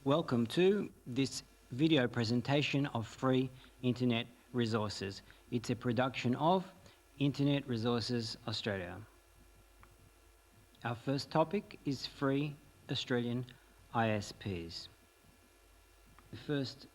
Welcome to this video presentation of free internet resources. It's a production of Internet Resources Australia. Our first topic is free Australian ISPs. The first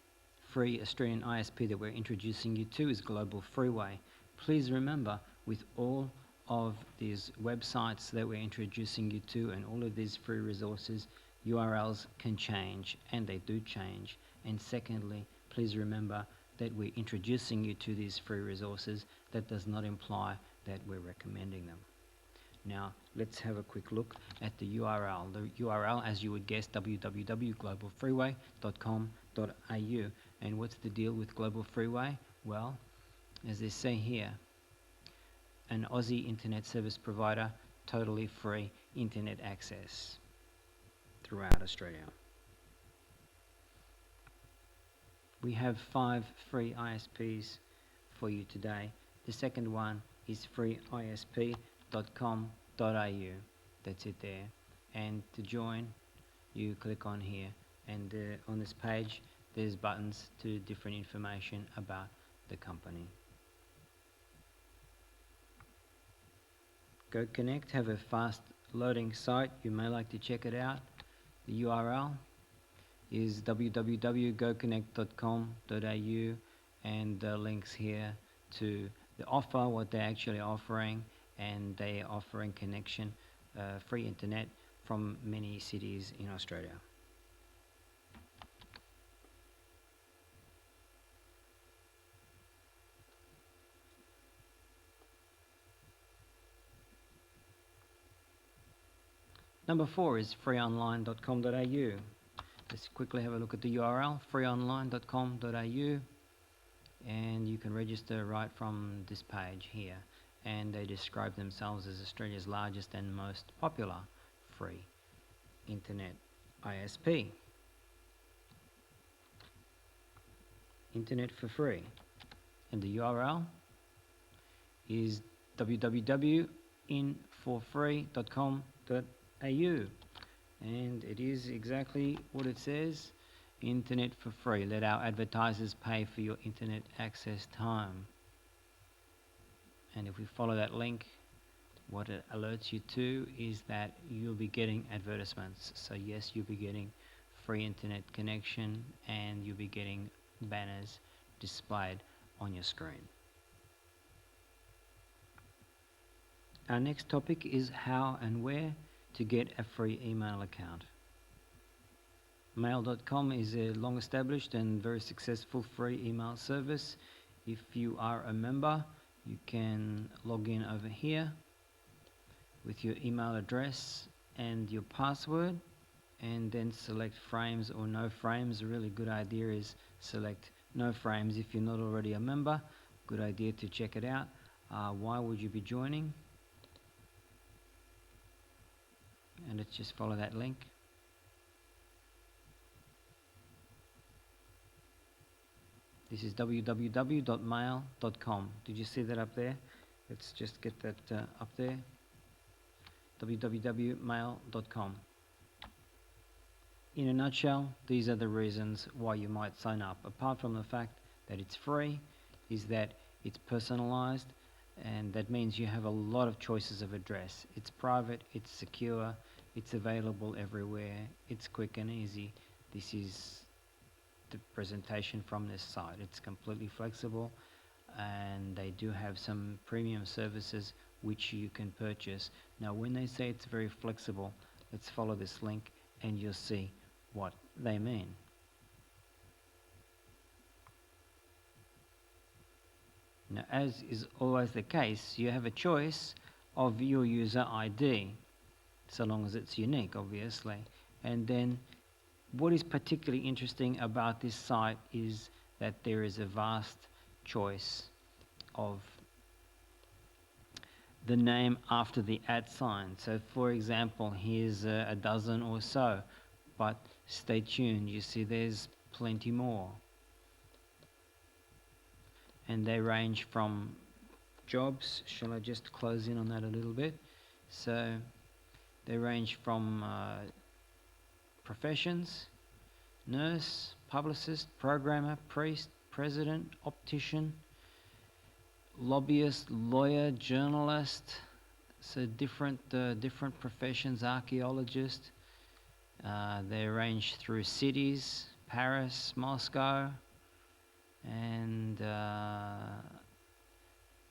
free Australian ISP that we're introducing you to is Global Freeway. Please remember, with all of these websites that we're introducing you to and all of these free resources, URLs can change, and they do change. And secondly, please remember that we're introducing you to these free resources. That does not imply that we're recommending them. Now, let's have a quick look at the URL. The URL, as you would guess, www.globalfreeway.com.au. And what's the deal with Global Freeway? Well, as they say here, an Aussie internet service provider, totally free internet access throughout Australia. We have 5 free ISPs for you today. The second one is freeisp.com.au. That's it there. And to join, you click on here, and on this page there's buttons to different information about the company. Go Connect have a fast loading site. You may like to check it out. The URL is www.goconnect.com.au, and the links here to the offer, what they're actually offering, and they're offering connection, free internet from many cities in Australia. Number 4 is freeonline.com.au. Let's quickly have a look at the URL, freeonline.com.au, and you can register right from this page here. And they describe themselves as Australia's largest and most popular free internet ISP. Internet for free. And the URL is www.inforfree.com.au. And it is exactly what it says: internet for free. Let our advertisers pay for your internet access time. And if we follow that link, what it alerts you to is that you'll be getting advertisements. So yes, you'll be getting free internet connection, and you'll be getting banners displayed on your screen. Our next topic is how and where to get a free email account. Mail.com is a long established and very successful free email service. If you are a member, you can log in over here with your email address and your password, and then select frames or no frames. A really good idea is select no frames if you're not already a member. Good idea to check it out. Why would you be joining? And let's just follow that link. This is www.mail.com. Did you see that up there? Let's just get that up there. www.mail.com. In a nutshell, these are the reasons why you might sign up. Apart from the fact that it's free, is that it's personalized, and that means you have a lot of choices of address. It's private, it's secure, it's available everywhere, it's quick and easy. This is the presentation from this site. It's completely flexible, and they do have some premium services which you can purchase. Now, when they say it's very flexible, let's follow this link and you'll see what they mean. Now, as is always the case, you have a choice of your user ID, so long as it's unique, obviously. And then what is particularly interesting about this site is that there is a vast choice of the name after the @sign. So for example, here's a dozen or so, but stay tuned, you see there's plenty more. And they range from jobs. Shall I just close in on that a little bit? So they range from professions, nurse, publicist, programmer, priest, president, optician, lobbyist, lawyer, journalist. So different professions, archaeologist. They range through cities, Paris, Moscow, and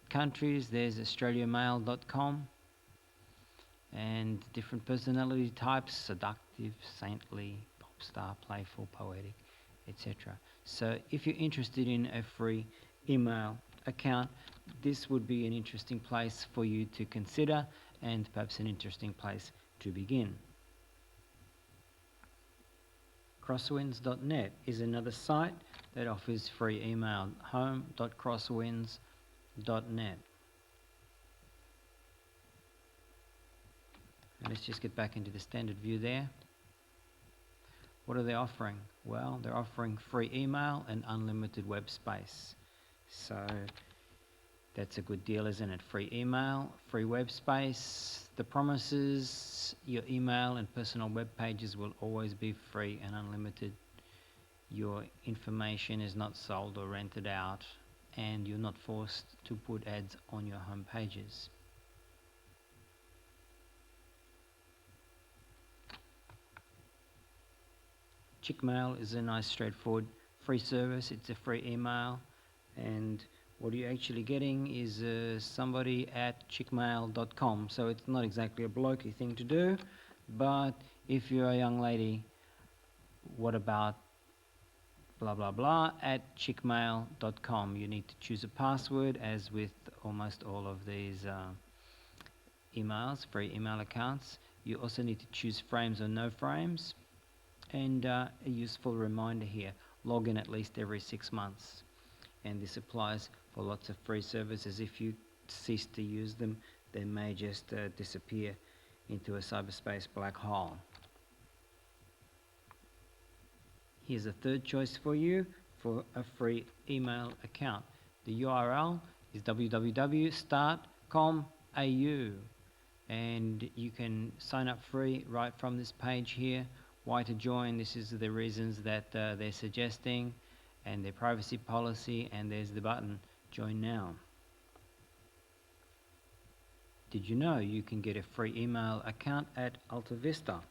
countries. There's australiamail.com, and different personality types: seductive, saintly, pop star, playful, poetic, etc. So if you're interested in a free email account, this would be an interesting place for you to consider, and perhaps an interesting place to begin. Crosswinds.net is another site that offers free email. home.crosswinds.net. And let's just get back into the standard view there. What are they offering? Well, they're offering free email and unlimited web space. So that's a good deal, isn't it? Free email, free web space. The promises: your email and personal web pages will always be free and unlimited. Your information is not sold or rented out, and you're not forced to put ads on your home pages. Chickmail is a nice, straightforward, free service. It's a free email, and what you're actually getting is somebody at chickmail.com. So it's not exactly a blokey thing to do, but if you're a young lady, what about blah blah blah at chickmail.com? You need to choose a password, as with almost all of these emails, free email accounts. You also need to choose frames or no frames, and a useful reminder here: log in at least every 6 months. And this applies for lots of free services. If you cease to use them, they may just disappear into a cyberspace black hole. Here's a third choice for you for a free email account. The URL is www.start.com.au, and you can sign up free right from this page here. Why to join? This is the reasons that they're suggesting, and their privacy policy, and there's the button, join now. Did you know you can get a free email account at AltaVista?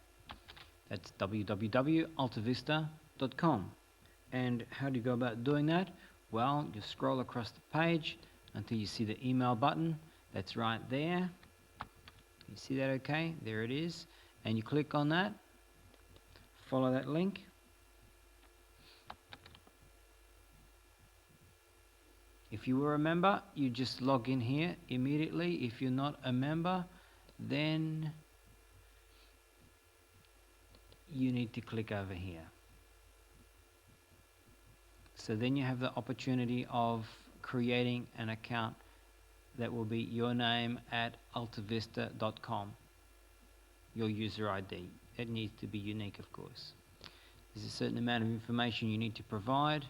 That's www.altavista.com. And how do you go about doing that? Well, you scroll across the page until you see the email button. That's right there. You see that okay? There it is. And you click on that. Follow that link. If you were a member, you just log in here immediately. If you're not a member, then you need to click over here. So then you have the opportunity of creating an account that will be your name at altavista.com, your user ID. It needs to be unique, of course. There's a certain amount of information you need to provide,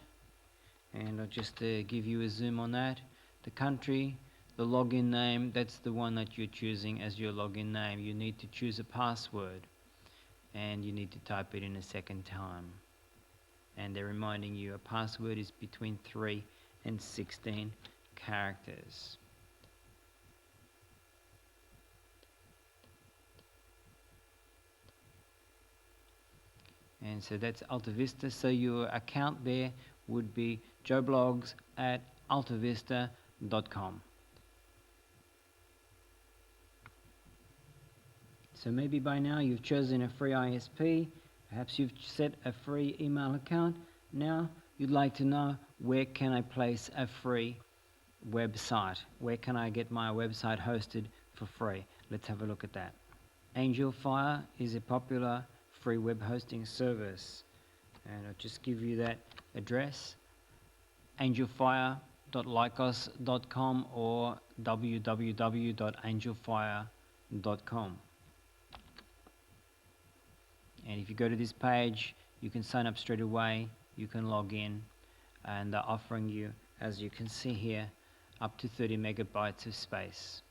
and I'll just give you a zoom on that. The country, the login name, that's the one that you're choosing as your login name. You need to choose a password, and you need to type it in a second time. And they're reminding you a password is between 3 and 16 characters. And so that's AltaVista. So your account there would be joeblogs@altavista.com. So maybe by now you've chosen a free ISP, perhaps you've set a free email account. Now you'd like to know, where can I place a free website? Where can I get my website hosted for free? Let's have a look at that. AngelFire is a popular free web hosting service, and I'll just give you that address: angelfire.lycos.com or www.angelfire.com. And if you go to this page, you can sign up straight away, you can log in, and they're offering you, as you can see here, up to 30 megabytes of space,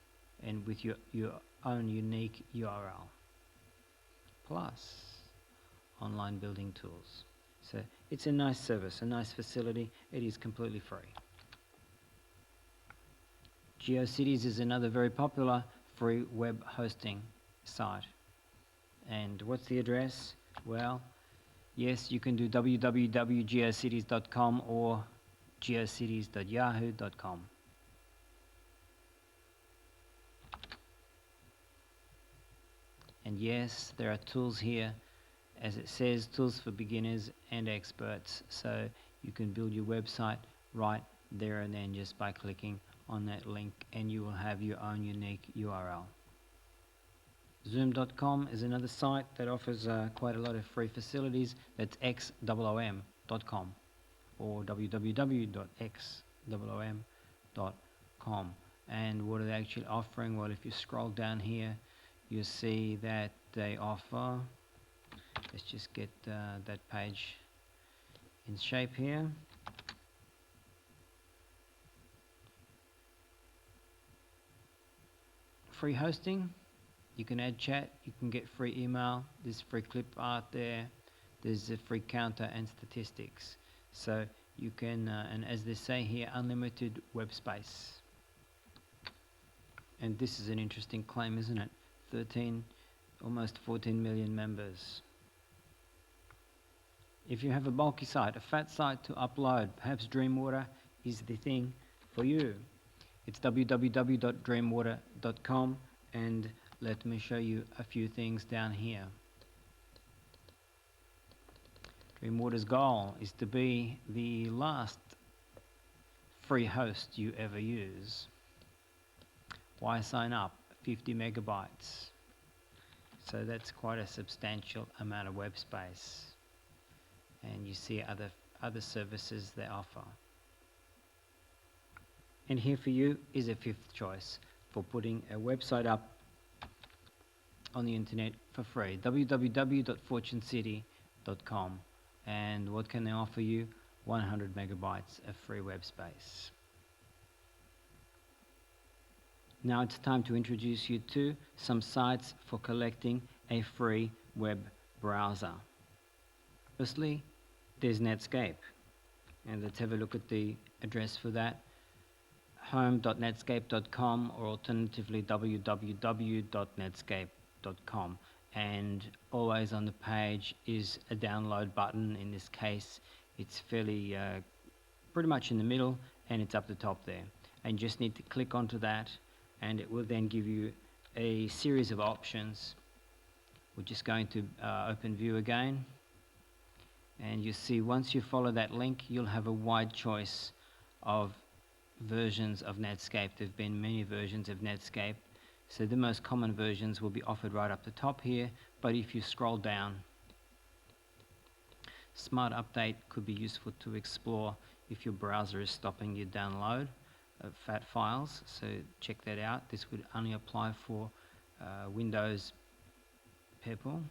and with your own unique URL, plus online building tools. So it's a nice service, a nice facility. It is completely free. GeoCities is another very popular free web hosting site. And what's the address? Well, yes, you can do www.geocities.com or geocities.yahoo.com. And yes, there are tools here, as it says, tools for beginners and experts. So you can build your website right there and then just by clicking on that link, and you will have your own unique URL. Zoom.com is another site that offers quite a lot of free facilities. That's xoom.com or www.xoom.com. And what are they actually offering? Well, if you scroll down here, you'll see that they offer, let's just get that page in shape here. Free hosting, you can add chat, you can get free email, there's free clip art there, there's a free counter and statistics. So you can, and as they say here, unlimited web space. And this is an interesting claim, isn't it? 13, almost 14 million members. If you have a bulky site, a fat site to upload, perhaps Dreamwater is the thing for you. It's www.dreamwater.com, and let me show you a few things down here. Dreamwater's goal is to be the last free host you ever use. Why sign up? 50 megabytes. So that's quite a substantial amount of web space. And you see other services they offer. And here for you is a fifth choice for putting a website up on the internet for free. www.fortunecity.com. And what can they offer you? 100 megabytes of free web space. Now it's time to introduce you to some sites for collecting a free web browser. Firstly, there's Netscape. And let's have a look at the address for that. home.netscape.com or alternatively www.netscape.com, and always on the page is a download button. In this case it's fairly pretty much in the middle, and it's up the top there, and you just need to click onto that and it will then give you a series of options. We're just going to open view again, and you see once you follow that link you'll have a wide choice of versions of Netscape. There have been many versions of Netscape, so the most common versions will be offered right up the top here, but if you scroll down, Smart Update could be useful to explore if your browser is stopping your download of FAT files, so check that out. This would only apply for Windows people.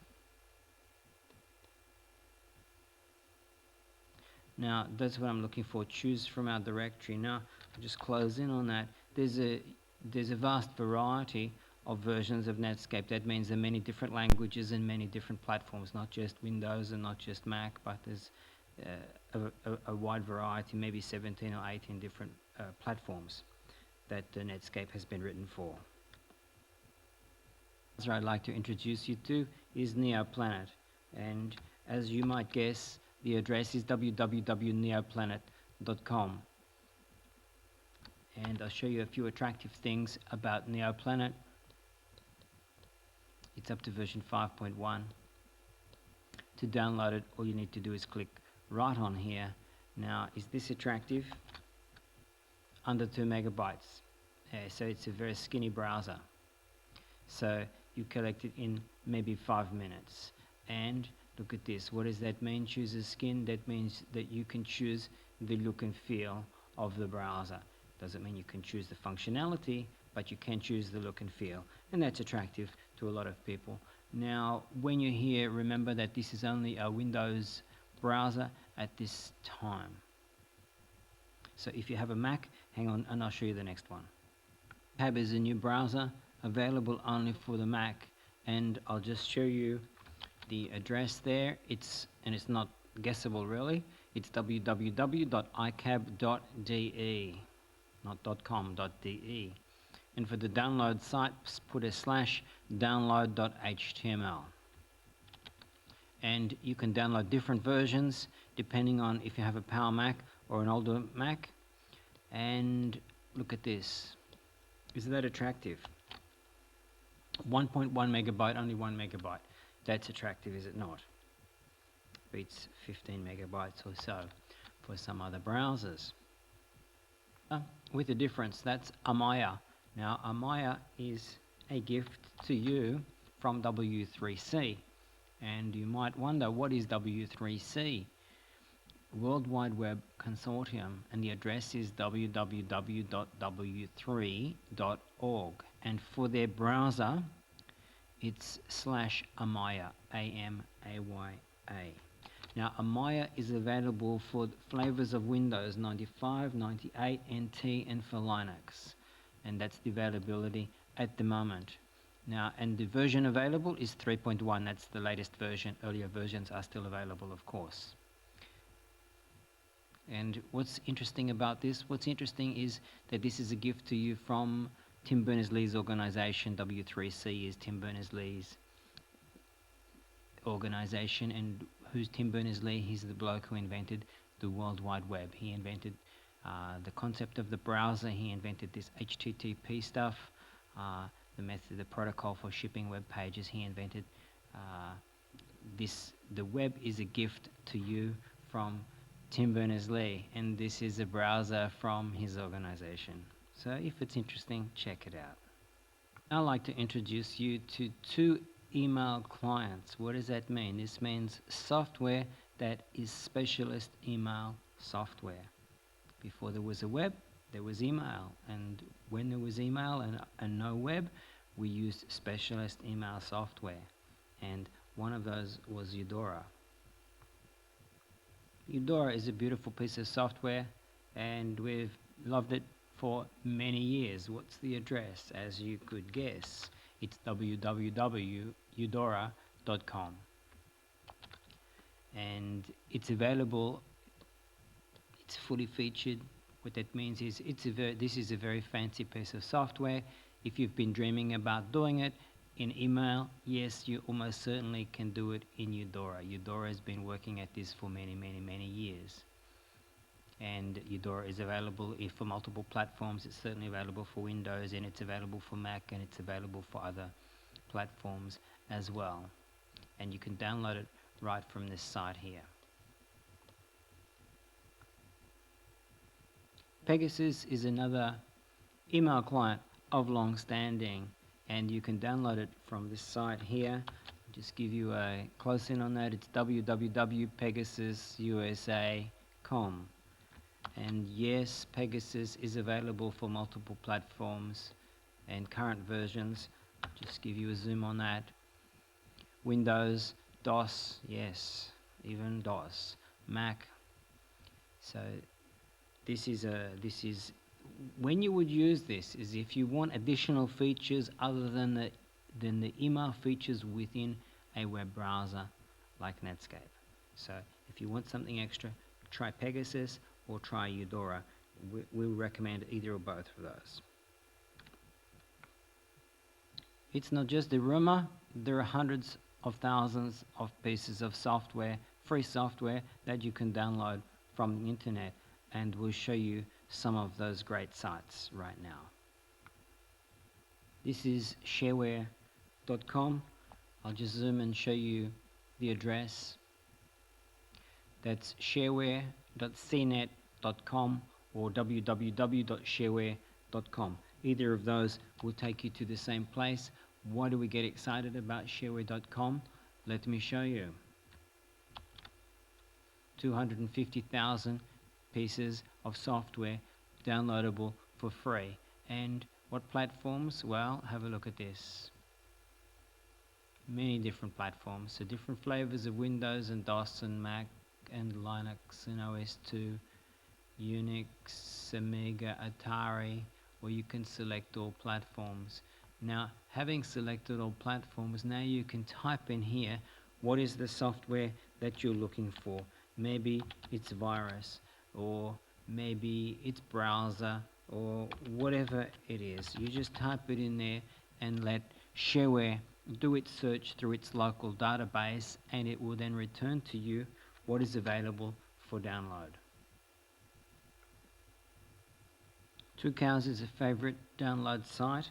Now that's what I'm looking for. Choose from our directory. Now I'll just close in on that. There's a vast variety of versions of Netscape. That means there are many different languages and many different platforms, not just Windows and not just Mac, but there's a wide variety, maybe 17 or 18 different platforms that Netscape has been written for. The browser I'd like to introduce you to is NeoPlanet, and as you might guess, the address is www.neoplanet.com. And I'll show you a few attractive things about NeoPlanet. It's up to version 5.1. To download it, all you need to do is click right on here. Now, is this attractive? Under 2 megabytes. So it's a very skinny browser. So you collect it in maybe 5 minutes. And look at this. What does that mean? Choose a skin. That means that you can choose the look and feel of the browser. Doesn't mean you can choose the functionality, but you can choose the look and feel, and that's attractive to a lot of people. Now, when you're here, remember that this is only a Windows browser at this time. So if you have a Mac, hang on and I'll show you the next one. Tab is a new browser available only for the Mac, and I'll just show you the address there, it's not guessable really, it's www.icab.de, not .com, .de. And for the download site, put a /download.html. And you can download different versions depending on if you have a Power Mac or an older Mac. And look at this. Isn't that attractive? 1.1 megabyte, only 1 megabyte. That's attractive, is it not? Beats 15 megabytes or so for some other browsers. With a difference, that's Amaya. Now, Amaya is a gift to you from W3C. And you might wonder, what is W3C? World Wide Web Consortium, and the address is www.w3.org. And for their browser, it's /Amaya, A-M-A-Y-A. Now, Amaya is available for flavors of Windows 95, 98, NT, and for Linux. And that's the availability at the moment. Now, and the version available is 3.1. That's the latest version. Earlier versions are still available, of course. And what's interesting about this? What's interesting is that this is a gift to you from Tim Berners-Lee's organization. W3C is Tim Berners-Lee's organization. And who's Tim Berners-Lee? He's the bloke who invented the World Wide Web. He invented the concept of the browser. He invented this HTTP stuff. The method, the protocol for shipping web pages. He invented this. The web is a gift to you from Tim Berners-Lee, and this is a browser from his organization. So if it's interesting, check it out. I'd like to introduce you to two email clients. What does that mean? This means software that is specialist email software. Before there was a web, there was email, and when there was email and no web, we used specialist email software, and one of those was Eudora. Eudora is a beautiful piece of software, and we've loved it for many years. What's the address? As you could guess, it's www.eudora.com, and it's available. It's fully featured. What that means is this is a very fancy piece of software. If you've been dreaming about doing it in email, yes, you almost certainly can do it in Eudora. Eudora has been working at this for many, many, many years. And Eudora is available for multiple platforms. It's certainly available for Windows, and it's available for Mac, and it's available for other platforms as well. And you can download it right from this site here. Pegasus is another email client of long standing, and you can download it from this site here. I'll just give you a close in on that. It's www.pegasususa.com. And yes, Pegasus is available for multiple platforms and current versions. Just give you a zoom on that. Windows, DOS, yes, even DOS, Mac. So this is when you would use this is if you want additional features other than the email features within a web browser like Netscape. So if you want something extra, try Pegasus or try Eudora. We'll recommend either or both of those. It's not just a rumor. There are hundreds of thousands of pieces of software, free software, that you can download from the internet, and we'll show you some of those great sites right now. This is shareware.com. I'll just zoom and show you the address. That's shareware.cnet.com or www.shareware.com. Either of those will take you to the same place. Why do we get excited about shareware.com? Let me show you. 250,000 pieces of software downloadable for free. And what platforms? Well, have a look at this. Many different platforms, so different flavors of Windows and DOS and Mac and Linux and OS2, Unix, Amiga, Atari, or you can select all platforms. Now, having selected all platforms, now you can type in here What is the software that you're looking for? Maybe it's virus, or maybe it's browser, or whatever it is. You just type it in there and let shareware do its search through its local database, and it will then return to you what is available for download. 2Cows is a favorite download site.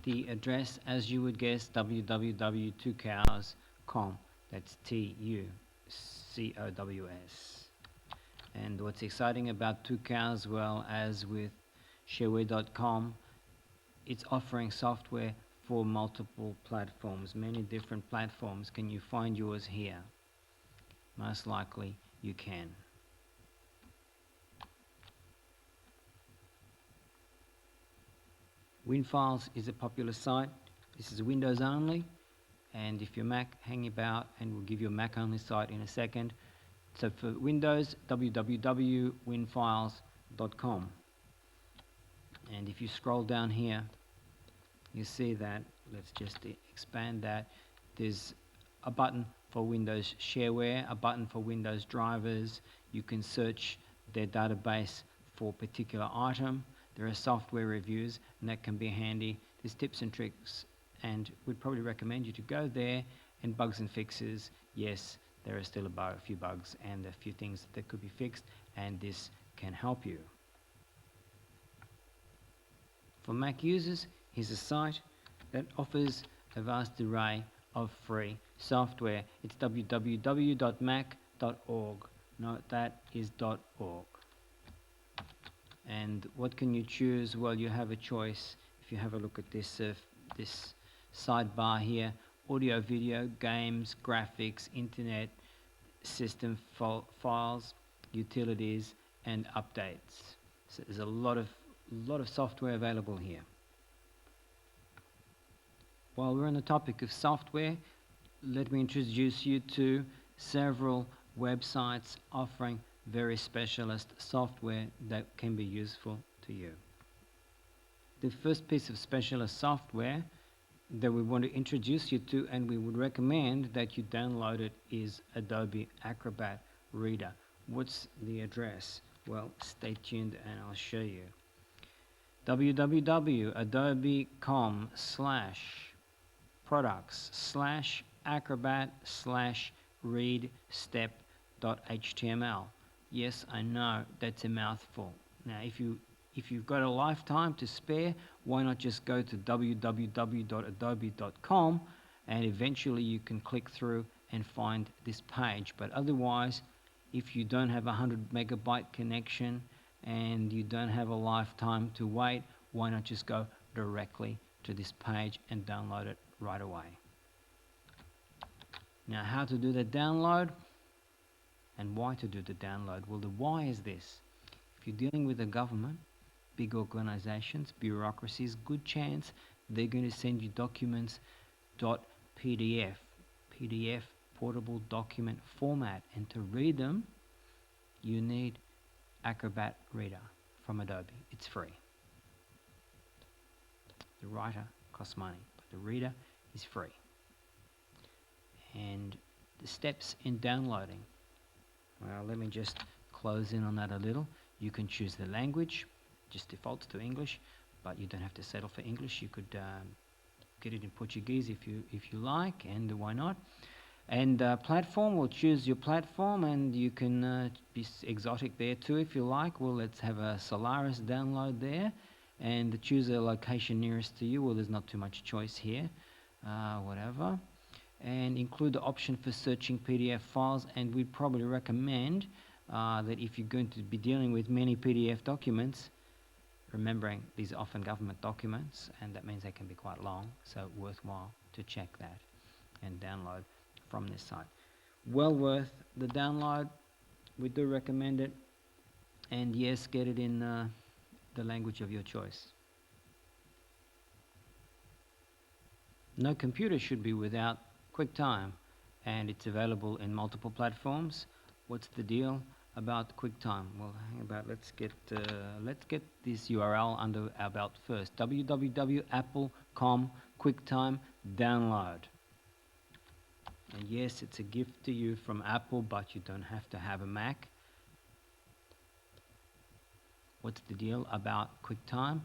The address, as you would guess, www.2cows.com. That's TUCOWS. And what's exciting about 2Cows, well, as with shareware.com, it's offering software for multiple platforms, many different platforms. Can you find yours here? Most likely you can. WinFiles is a popular site. This is Windows only, and if you're Mac, hang about and we'll give you a Mac only site in a second. So for Windows, www.winfiles.com. And if you scroll down here, you see that, let's just expand that, there's a button for Windows shareware, a button for Windows drivers. You can search their database for a particular item. There are software reviews, and that can be handy. There's tips and tricks, and we'd probably recommend you to go there. And bugs and fixes, yes, there are still a few bugs and a few things that could be fixed, and this can help you. For Mac users, here's a site that offers a vast array of free software. It's www.mac.org. Note that is .org. And what can you choose? Well, you have a choice. If you have a look at this this sidebar here, audio, video, games, graphics, internet, system files, utilities, and updates. So there's a lot of software available here. While we're on the topic of software, let me introduce you to several websites offering very specialist software that can be useful to you. The first piece of specialist software that we want to introduce you to, and we would recommend that you download it, is Adobe Acrobat Reader. What's the address? Well, stay tuned and I'll show you. www.adobe.com/products/acrobat/readstep.html. Yes, I know that's a mouthful. Now, if you've got a lifetime to spare, why not just go to www.adobe.com, and eventually you can click through and find this page. But otherwise, if you don't have a 100 megabyte connection and you don't have a lifetime to wait, why not just go directly to this page and download it right away. Now, how to do the download and why to do the download? Well, the why is this. If you're dealing with the government, big organizations, bureaucracies, good chance they're going to send you documents .pdf, PDF, portable document format, and to read them, you need Acrobat Reader from Adobe. It's free. The writer costs money, but the reader is free. And the steps in downloading, well, let me just close in on that a little. You can choose the language, just defaults to English, but you don't have to settle for English. You could get it in Portuguese if you like, and why not? And platform, we'll choose your platform, and you can be exotic there too if you like. Well, let's have a Solaris download there, and choose a location nearest to you. Well, there's not too much choice here, whatever. And include the option for searching PDF files, and we'd probably recommend that if you're going to be dealing with many PDF documents, remembering these are often government documents, and that means they can be quite long, so worthwhile to check that and download from this site. Well worth the download. We do recommend it, and yes, get it in the language of your choice. No computer should be without QuickTime, and it's available in multiple platforms. What's the deal about QuickTime? Well, hang about. Let's get this URL under our belt first. www.apple.com/QuickTime download. And yes, it's a gift to you from Apple, but you don't have to have a Mac. What's the deal about QuickTime?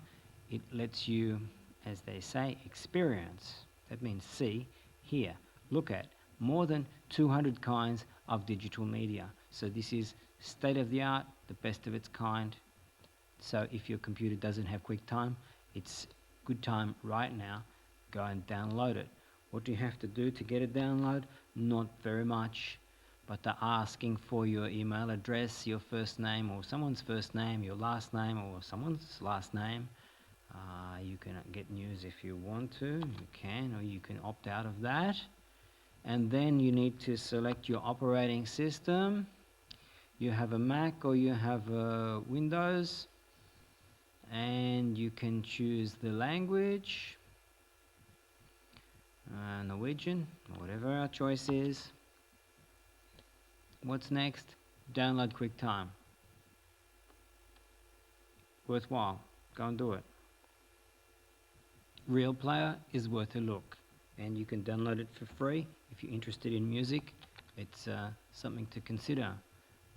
It lets you, as they say, experience. That means see, hear, look at more than 200 kinds of digital media. So this is state of the art, the best of its kind. So if your computer doesn't have QuickTime, it's good time right now. Go and download it. What do you have to do to get a download? Not very much. But they're asking for your email address, your first name or someone's first name, your last name or someone's last name. You can get news if you want to, you can, or you can opt out of that. And then you need to select your operating system. You have a Mac or you have a Windows, and you can choose the language, Norwegian, whatever our choice is. What's next? Download QuickTime. Worthwhile. Go and do it. Real Player is worth a look, and you can download it for free if you're interested in music. It's something to consider.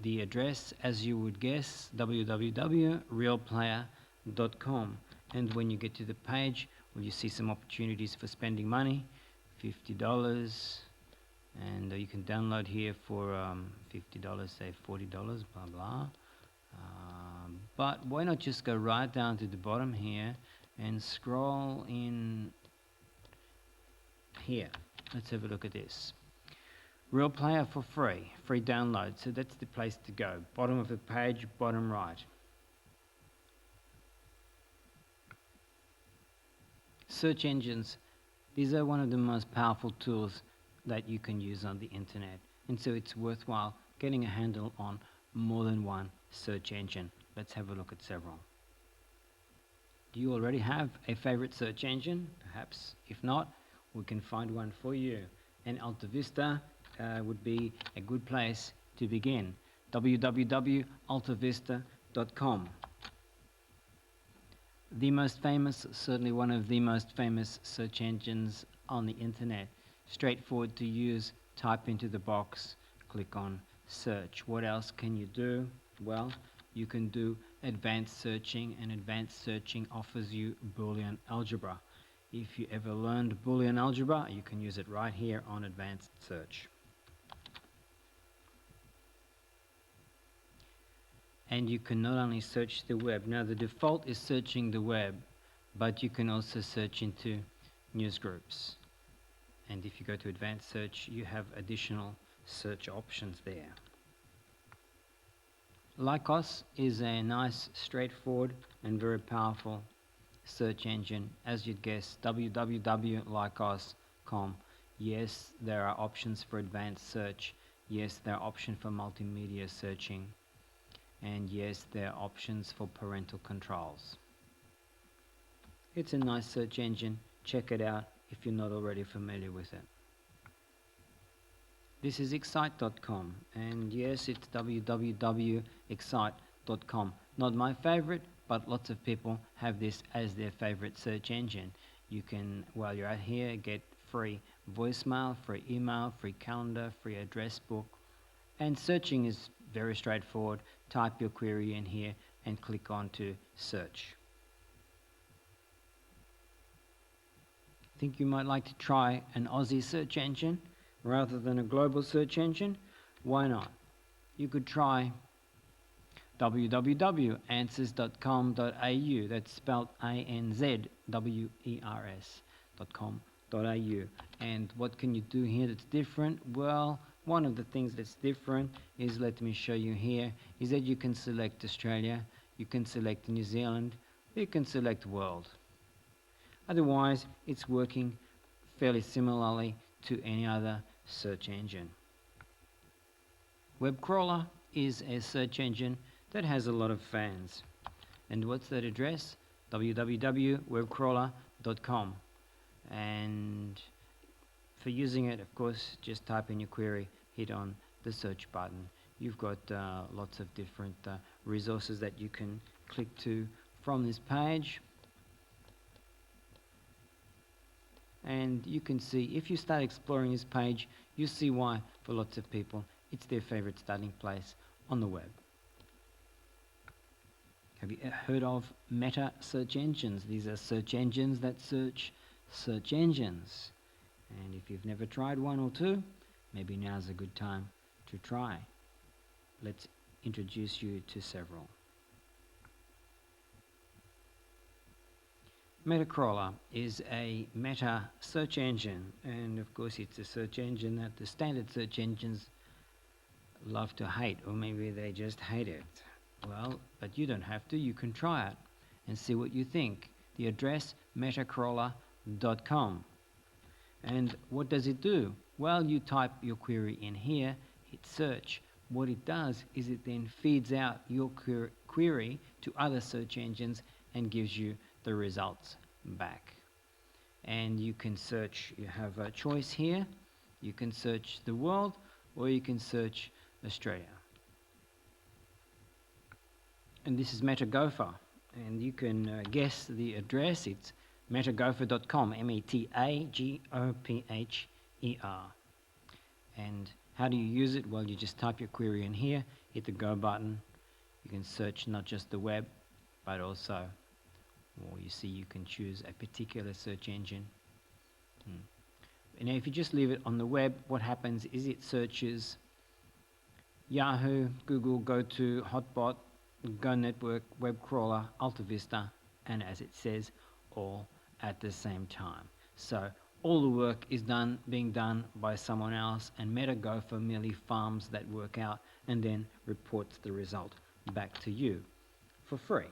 The address, as you would guess, www.realplayer.com. And when you get to the page, well, you see some opportunities for spending money, $50. And you can download here for $50, say $40, blah blah. But why not just go right down to the bottom here and scroll in here. Let's have a look at this. Real Player for free download. So that's the place to go. Bottom of the page, bottom right. Search engines. These are one of the most powerful tools that you can use on the internet, and so it's worthwhile getting a handle on more than one search engine. Let's have a look at several. Do you already have a favorite search engine? Perhaps. If not, we can find one for you. And AltaVista would be a good place to begin. www.altavista.com. The most famous, certainly one of the most famous search engines on the internet. Straightforward to use. Type into the box, click on search. What else can you do? Well, you can do advanced searching, and advanced searching offers you Boolean algebra. If you ever learned Boolean algebra, you can use it right here on advanced search. And you can not only search the web. Now the default is searching the web, but you can also search into news groups. And if you go to advanced search, you have additional search options there. Lycos is a nice, straightforward and very powerful search engine. As you'd guess, www.lycos.com. Yes, there are options for advanced search. Yes, there are options for multimedia searching. And yes, there are options for parental controls. It's a nice search engine. Check it out if you're not already familiar with it. This is excite.com, and yes, it's www.excite.com. Not my favorite, but lots of people have this as their favorite search engine. You can, while you're out here, get free voicemail, free email, free calendar, free address book. And searching is very straightforward. Type your query in here and click on to search. Think you might like to try an Aussie search engine rather than a global search engine? Why not? You could try www.answers.com.au. That's spelled ANZWERS.com.au. And what can you do here that's different? Well, one of the things that's different is, let me show you here, is that you can select Australia, you can select New Zealand, you can select world. Otherwise, it's working fairly similarly to any other search engine. Webcrawler is a search engine that has a lot of fans. And what's that address? www.webcrawler.com. And for using it, of course, just type in your query, hit on the search button. You've got lots of different resources that you can click to from this page. And you can see, if you start exploring this page, You see why, for lots of people, it's their favorite starting place on the web. Have you heard of meta search engines? These are search engines that search search engines. And if you've never tried one or two, maybe now's a good time to try. Let's introduce you to several. Metacrawler is a meta search engine, and of course it's a search engine that the standard search engines love to hate, or maybe they just hate it. Well, but you don't have to. You can try it and see what you think. The address, metacrawler.com. And what does it do? Well, you type your query in here, hit search. What it does is it then feeds out your query to other search engines and gives you the results back. And you can search, you have a choice here. You can search the world or you can search Australia. And this is MetaGopher, and you can guess the address. It's metagopher.com, metagopher. And how do you use it? Well, you just type your query in here, hit the go button. You can search not just the web, but also, or you see you can choose a particular search engine. And if you just leave it on the web, what happens is it searches Yahoo, Google, GoTo, Hotbot, Go Network, Web Crawler, AltaVista, and as it says, all at the same time. So all the work is being done by someone else, and MetaGopher merely farms that work out and then reports the result back to you for free.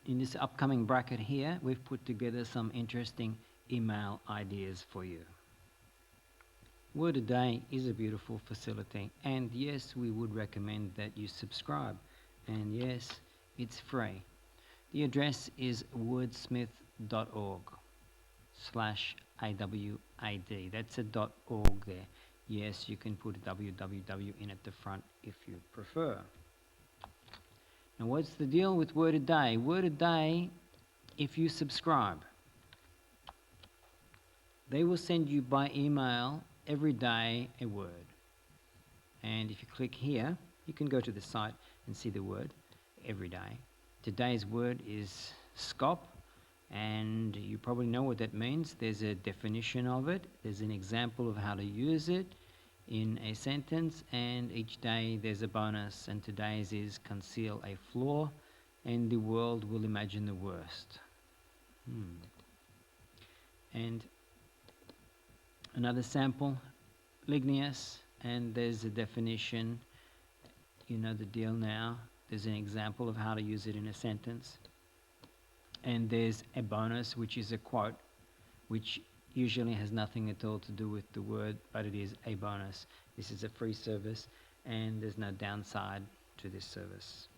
In this upcoming bracket here, we've put together some interesting email ideas for you. Word a Day is a beautiful facility, and yes, we would recommend that you subscribe, and yes, it's free. The address is wordsmith.org/AWAD. That's a .org there. Yes, you can put a www in at the front if you prefer. Now, what's the deal with Word a Day? Word a Day, if you subscribe, they will send you by email every day a word. And if you click here, you can go to the site and see the word every day. Today's word is scop, and you probably know what that means. There's a definition of it, there's an example of how to use it in a sentence, and each day there's a bonus, and today's is conceal a flaw and the world will imagine the worst. And another sample, ligneous, and there's a definition. You know the deal now. There's an example of how to use it in a sentence. And there's a bonus, which is a quote, which usually has nothing at all to do with the word, but it is a bonus. This is a free service, and there's no downside to this service.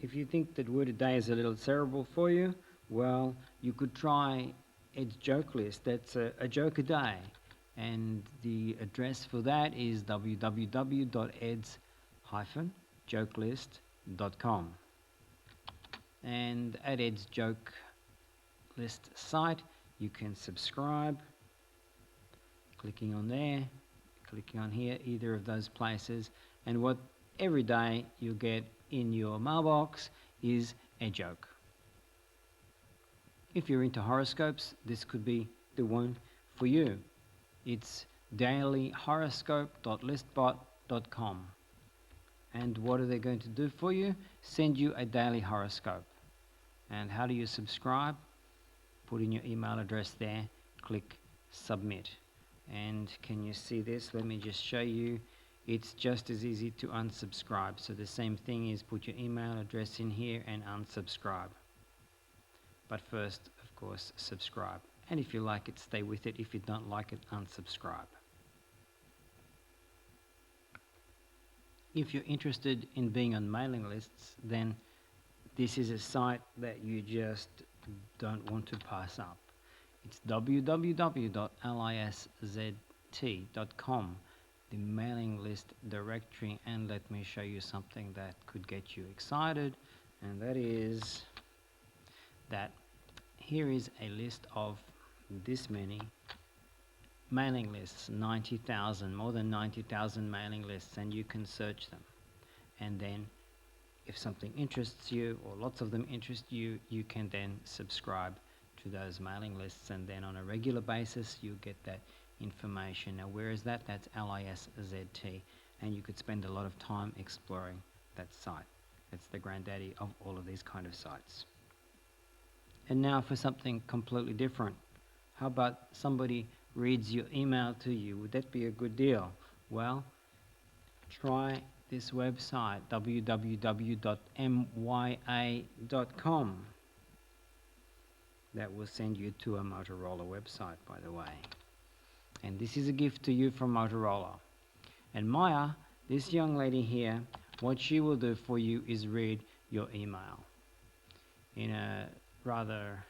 If you think that Word a Day is a little cerebral for you, well, you could try Ed's joke list. That's a joke a day, and the address for that is www.eds-jokelist.com. And at Ed's joke list site, you can subscribe, clicking on there, clicking on here, either of those places, and what every day you'll get in your mailbox is a joke. If you're into horoscopes, this could be the one for you. It's dailyhoroscope.listbot.com. And what are they going to do for you? Send you a daily horoscope. And how do you subscribe? Put in your email address there, click submit. And can you see this? Let me just show you. It's just as easy to unsubscribe. So the same thing is put your email address in here and unsubscribe. But first, of course, subscribe. And if you like it, stay with it. If you don't like it, unsubscribe. If you're interested in being on mailing lists, then this is a site that you just don't want to pass up. It's www.lisz.com, the mailing list directory, and let me show you something that could get you excited, and that is that here is a list of this many mailing lists, 90,000, more than 90,000 mailing lists, and you can search them. And then if something interests you, or lots of them interest you, you can then subscribe to those mailing lists, and then on a regular basis you get that information. Now where is that? That's LISZT, and you could spend a lot of time exploring that site. It's the granddaddy of all of these kind of sites. And now for something completely different. How about somebody reads your email to you? Would that be a good deal? Well, try this website, www.mya.com. That will send you to a Motorola website, by the way. And this is a gift to you from Motorola. And Maya, this young lady here, what she will do for you is read your email in a rather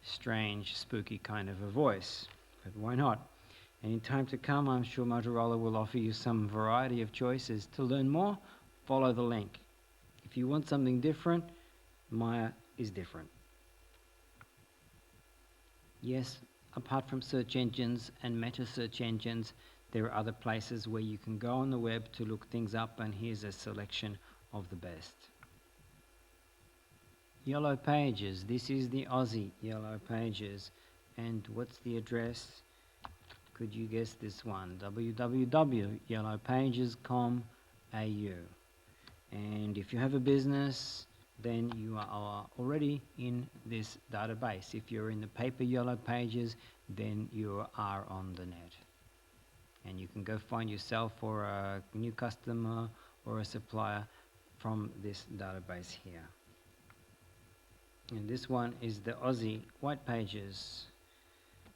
strange, spooky kind of a voice. But why not? And in time to come, I'm sure Motorola will offer you some variety of choices. To learn more, follow the link. If you want something different, Maya is different. Yes, apart from search engines and meta search engines, there are other places where you can go on the web to look things up, and here's a selection of the best. Yellow Pages, this is the Aussie Yellow Pages. And what's the address? Could you guess this one? www.yellowpages.com.au. And if you have a business, then you are already in this database. If you're in the paper Yellow Pages, then you are on the net. And you can go find yourself or a new customer or a supplier from this database here. And this one is the Aussie White Pages,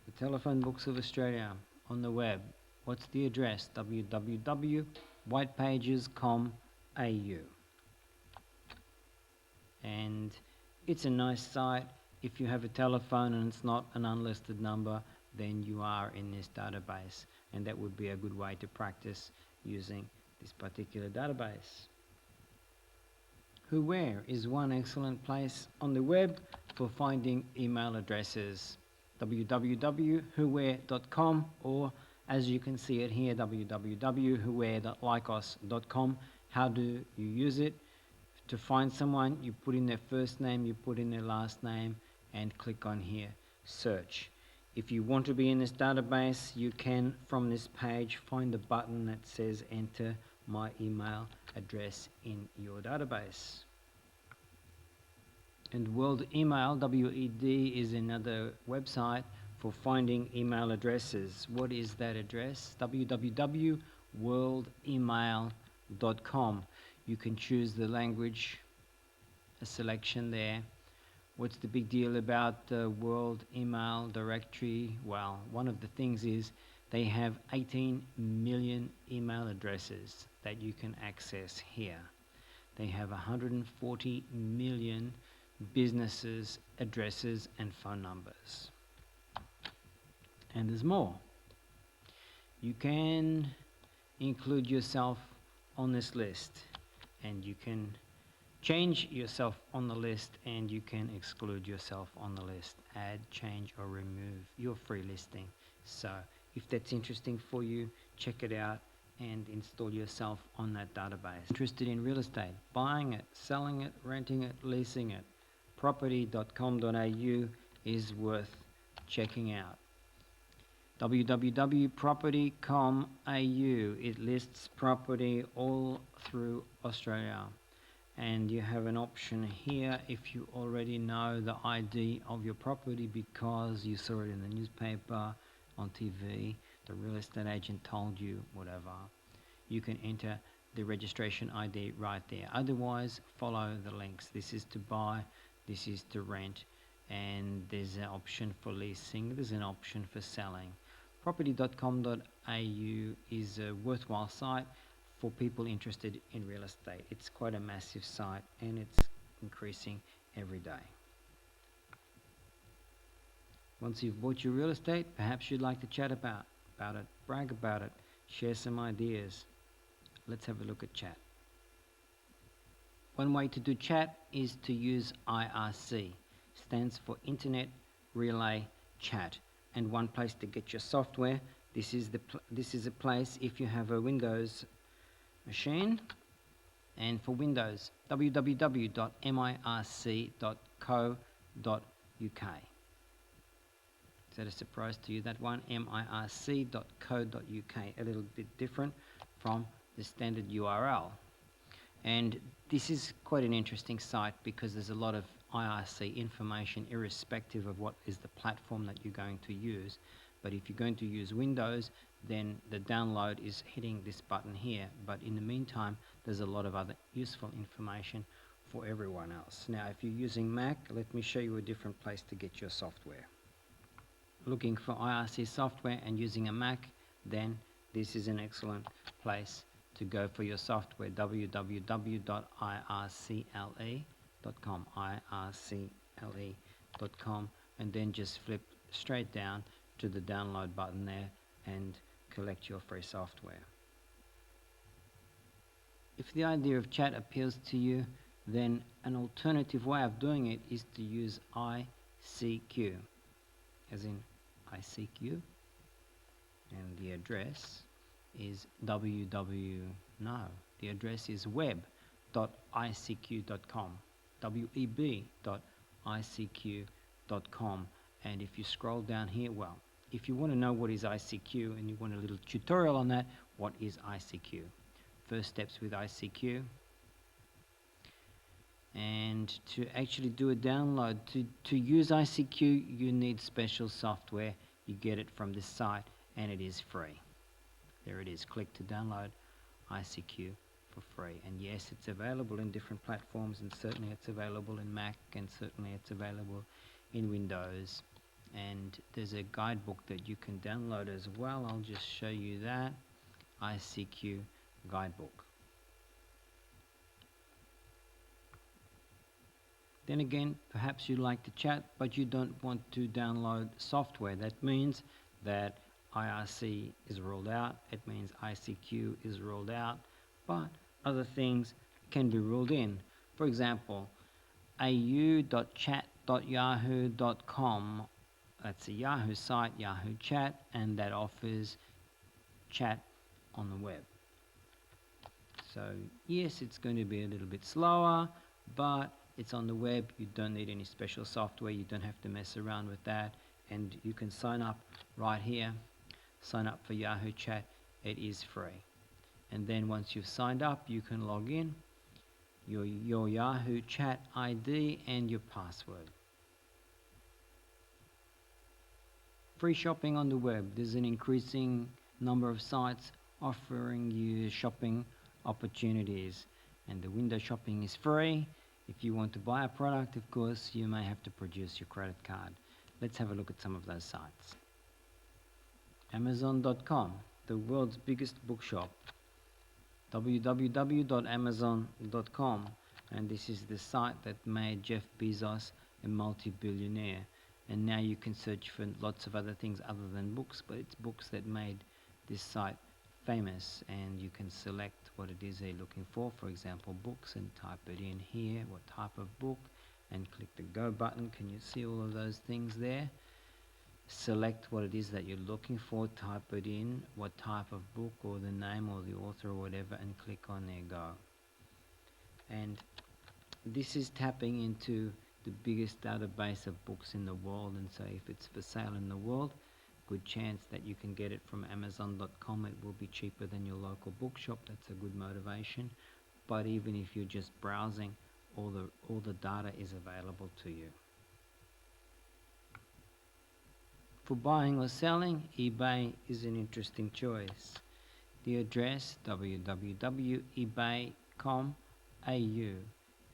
the telephone books of Australia on the web. What's the address? www.whitepages.com.au. And it's a nice site. If you have a telephone and it's not an unlisted number, then you are in this database, and that would be a good way to practice using this particular database. Where is one excellent place on the web for finding email addresses. www.whowhere.com, or as you can see it here, www.whowhere.lycos.com. How do you use it? To find someone, you put in their first name, you put in their last name, and click on here, search. If you want to be in this database, you can, from this page, find the button that says enter my email address in your database. And World Email, WED, is another website for finding email addresses. What is that address? www.worldemail.com. You can choose the language, a selection there. What's the big deal about the World Email Directory? Well, one of the things is they have 18 million email addresses that you can access here. They have 140 million businesses, addresses, and phone numbers. And there's more. You can include yourself on this list, and you can change yourself on the list, and you can exclude yourself on the list, add, change, or remove your free listing. So if that's interesting for you, check it out and install yourself on that database. Interested in real estate, buying it, selling it, renting it, leasing it, property.com.au is worth checking out. www.property.com.au, it lists property all through Australia. And you have an option here if you already know the ID of your property because you saw it in the newspaper, on TV, the real estate agent told you, whatever. You can enter the registration ID right there. Otherwise, follow the links. This is to buy, this is to rent, and there's an option for leasing, there's an option for selling. Property.com.au is a worthwhile site for people interested in real estate. It's quite a massive site and it's increasing every day. Once you've bought your real estate, perhaps you'd like to chat about it, brag about it, share some ideas. Let's have a look at chat. One way to do chat is to use IRC, stands for Internet Relay Chat. and one place to get your software. This is a place if you have a Windows machine, and for Windows, www.mirc.co.uk. Is that a surprise to you, that one? mirc.co.uk, a little bit different from the standard URL. And this is quite an interesting site because there's a lot of IRC information irrespective of what is the platform that you're going to use. But if you're going to use Windows, then the download is hitting this button here. But in the meantime, there's a lot of other useful information for everyone else. Now, if you're using Mac, let me show you a different place to get your software. Looking for IRC software and using a Mac, then this is an excellent place to go for your software. www.ircle.com, ircle.com, and then just flip straight down to the download button there and collect your free software. If the idea of chat appeals to you, then an alternative way of doing it is to use ICQ, as in ICQ, and the address is the address is web.icq.com, web.icq.com. And if you scroll down here, well, if you want to know what is ICQ and you want a little tutorial on that, what is ICQ? First steps with ICQ. And to actually do a download, to use ICQ, you need special software. You get it from this site, and it is free. There it is. Click to download ICQ for free. And yes, it's available in different platforms, and certainly it's available in Mac, and certainly it's available in Windows. And there's a guidebook that you can download as well. I'll just show you that. ICQ guidebook. Then again, perhaps you like to chat, but you don't want to download software. That means that IRC is ruled out. It means ICQ is ruled out, but other things can be ruled in. For example, au.chat.yahoo.com. That's a Yahoo site, Yahoo Chat, and that offers chat on the web. So yes, it's going to be a little bit slower, but it's on the web. You don't need any special software. You don't have to mess around with that. And you can sign up right here. Sign up for Yahoo Chat. It is free. And then once you've signed up, you can log in, your Yahoo Chat ID and your password. Free shopping on the web. There's an increasing number of sites offering you shopping opportunities. And the window shopping is free. If you want to buy a product, of course, you may have to produce your credit card. Let's have a look at some of those sites. Amazon.com, the world's biggest bookshop. www.amazon.com, and this is the site that made Jeff Bezos a multi-billionaire. And now you can search for lots of other things other than books, but it's books that made this site famous, and you can select what it is they're looking for example books, and type it in here, what type of book, and click the go button. Can you see all of those things there? Select what it is that you're looking for, type it in, what type of book or the name or the author or whatever, and click on there, go. And this is tapping into the biggest database of books in the world, and so if it's for sale in the world, good chance that you can get it from Amazon.com. It will be cheaper than your local bookshop. That's a good motivation. But even if you're just browsing, all the data is available to you. For buying or selling, eBay is an interesting choice. The address www.ebay.com.au,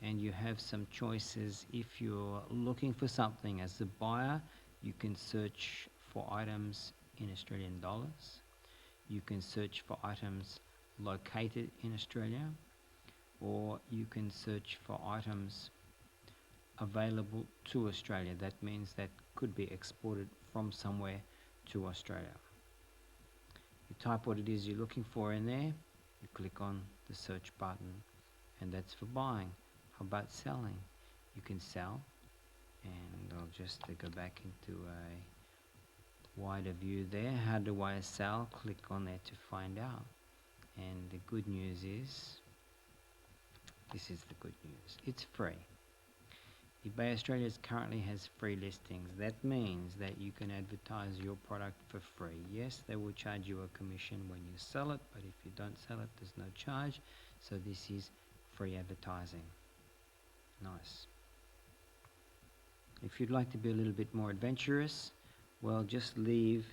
and you have some choices. If you're looking for something as a buyer, you can search for items in Australian dollars. You can search for items located in Australia, or you can search for items available to Australia. That means that could be exported from somewhere to Australia. You type what it is you're looking for in there, you click on the search button, and that's for buying. How about selling? You can sell, and I'll just go back into a wider view there. How do I sell? Click on there to find out. And the good news is, this is the good news, it's free. eBay Australia currently has free listings. That means that you can advertise your product for free. Yes, they will charge you a commission when you sell it, but if you don't sell it, there's no charge. So this is free advertising. Nice. If you'd like to be a little bit more adventurous, well, just leave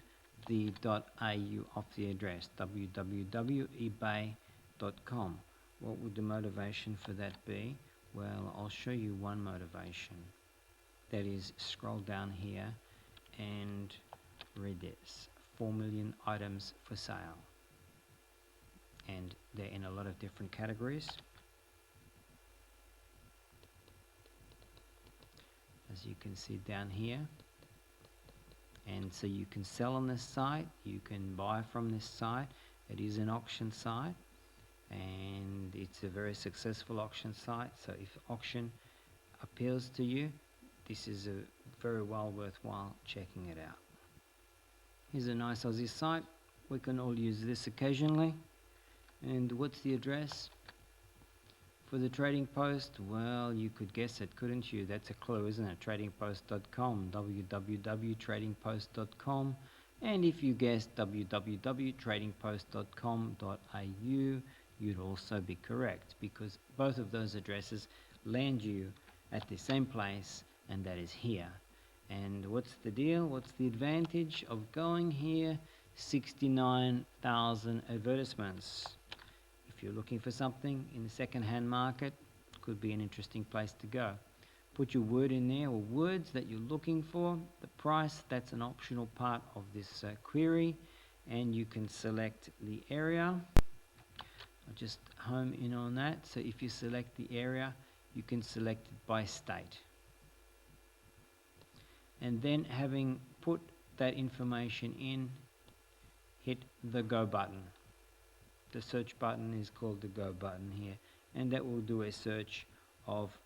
the .au off the address, www.ebay.com. What would the motivation for that be? Well, I'll show you one motivation. That is, scroll down here and read this. 4 million items for sale. And they're in a lot of different categories. As you can see down here. And so you can sell on this site, you can buy from this site. It is an auction site, and it's a very successful auction site. So if auction appeals to you, this is a very well worthwhile checking it out. Here's a nice Aussie site. We can all use this occasionally. And what's the address for the trading post? Well, you could guess it, couldn't you? That's a clue, isn't it? Tradingpost.com, www.tradingpost.com. And if you guessed www.tradingpost.com.au, you'd also be correct, because both of those addresses land you at the same place, and that is here. And what's the deal? What's the advantage of going here? 69,000 advertisements. If you're looking for something in the second-hand market, could be an interesting place to go. Put your word in there, or words that you're looking for. The price, that's an optional part of this query, and you can select the area. I'll just home in on that. So if you select the area, you can select it by state. And then, having put that information in, hit the go button. The search button is called the go button here, and that will do a search of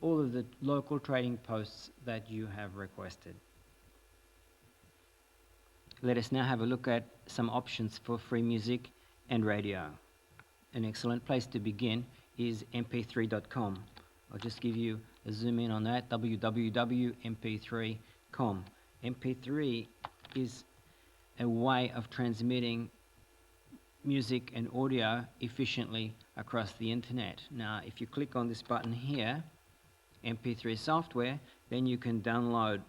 all of the local trading posts that you have requested. Let us now have a look at some options for free music and radio. An excellent place to begin is mp3.com. I'll just give you a zoom in on that, www.mp3.com. MP3 is a way of transmitting music and audio efficiently across the internet. Now, if you click on this button here, MP3 software, then you can download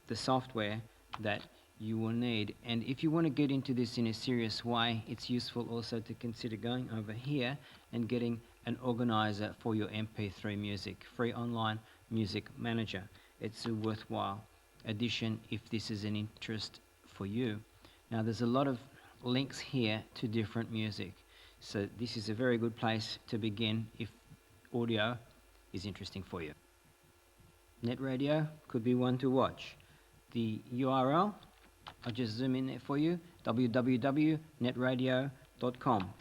the software that you will need. And if you want to get into this in a serious way, it's useful also to consider going over here and getting an organizer for your MP3 music, free online music manager. It's a worthwhile addition if this is an interest for you. Now, there's a lot of links here to different music, so this is a very good place to begin if audio is interesting for you. Net radio could be one to watch. The URL, I'll just zoom in there for you, www.netradio.com.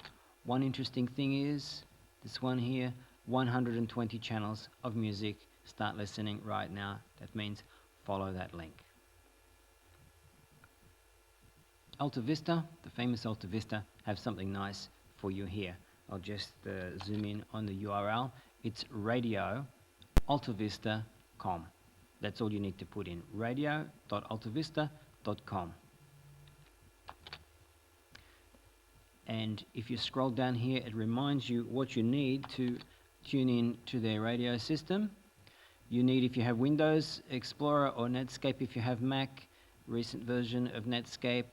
One interesting thing is this one here, 120 channels of music. Start listening right now. That means follow that link. Alta Vista, the famous Alta Vista, have something nice for you here. I'll just zoom in on the URL. It's radio.altavista.com. That's all you need to put in, radio.altavista.com. And if you scroll down here, it reminds you what you need to tune in to their radio system. You need, if you have Windows Explorer or Netscape, if you have Mac, recent version of Netscape,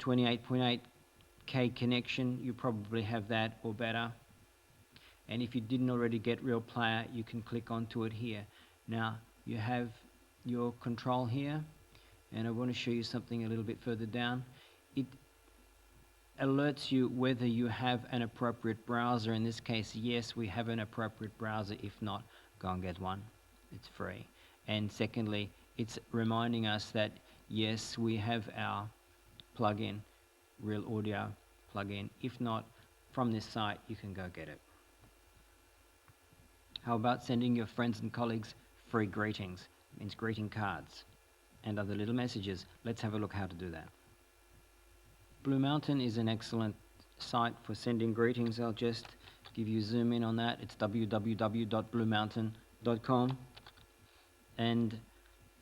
28.8K connection, you probably have that or better. And if you didn't already get Real Player, you can click onto it here. Now, you have your control here, and I want to show you something a little bit further down. It alerts you whether you have an appropriate browser. In this case, yes, we have an appropriate browser. If not, go and get one. It's free. And secondly, it's reminding us that yes, we have our plugin, Real Audio plugin. If not, from this site, you can go get it. How about sending your friends and colleagues free greetings? It means greeting cards. and other little messages. Let's have a look how to do that. Blue Mountain is an excellent site for sending greetings. I'll just give you a zoom in on that. It's www.bluemountain.com. And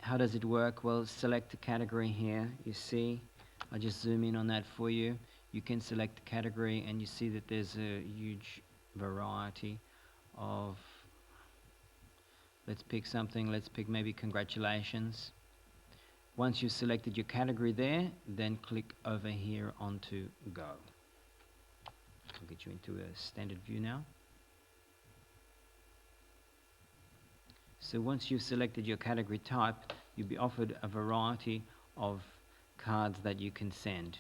how does it work? Well, select a category here. You see, I just zoom in on that for you. You can select a category and you see that there's a huge variety of, let's pick something, let's pick maybe congratulations. Once you've selected your category there, then click over here onto Go. I'll get you into a standard view now. So once you've selected your category type, you'll be offered a variety of cards that you can send.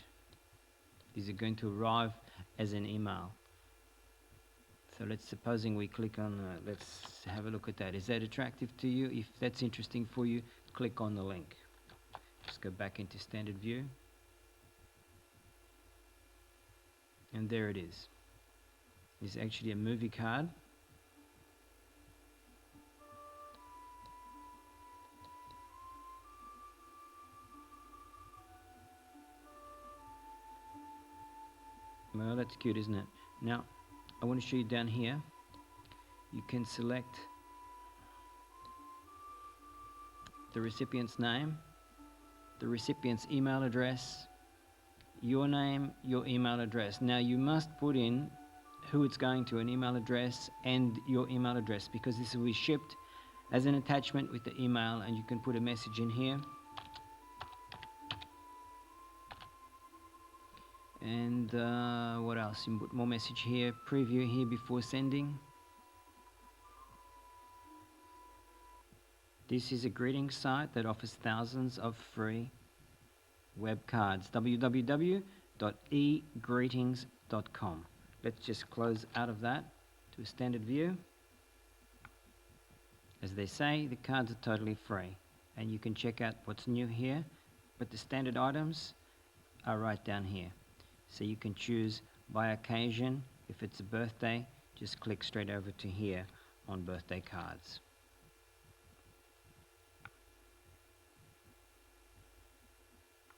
These are going to arrive as an email. So supposing we click on, let's have a look at that. Is that attractive to you? If that's interesting for you, click on the link. Just go back into standard view. And there it is. It's actually a movie card. Well, that's cute, isn't it? Now, I want to show you down here. You can select the recipient's name, the recipient's email address, your name, your email address. Now, you must put in who it's going to, an email address and your email address, because this will be shipped as an attachment with the email, and you can put a message in here. And what else? You can put more message here, preview here before sending. This is a greeting site that offers thousands of free web cards. www.egreetings.com. Let's just close out of that to a standard view. As they say, the cards are totally free, and you can check out what's new here, but the standard items are right down here. So you can choose by occasion. If it's a birthday, just click straight over to here on birthday cards.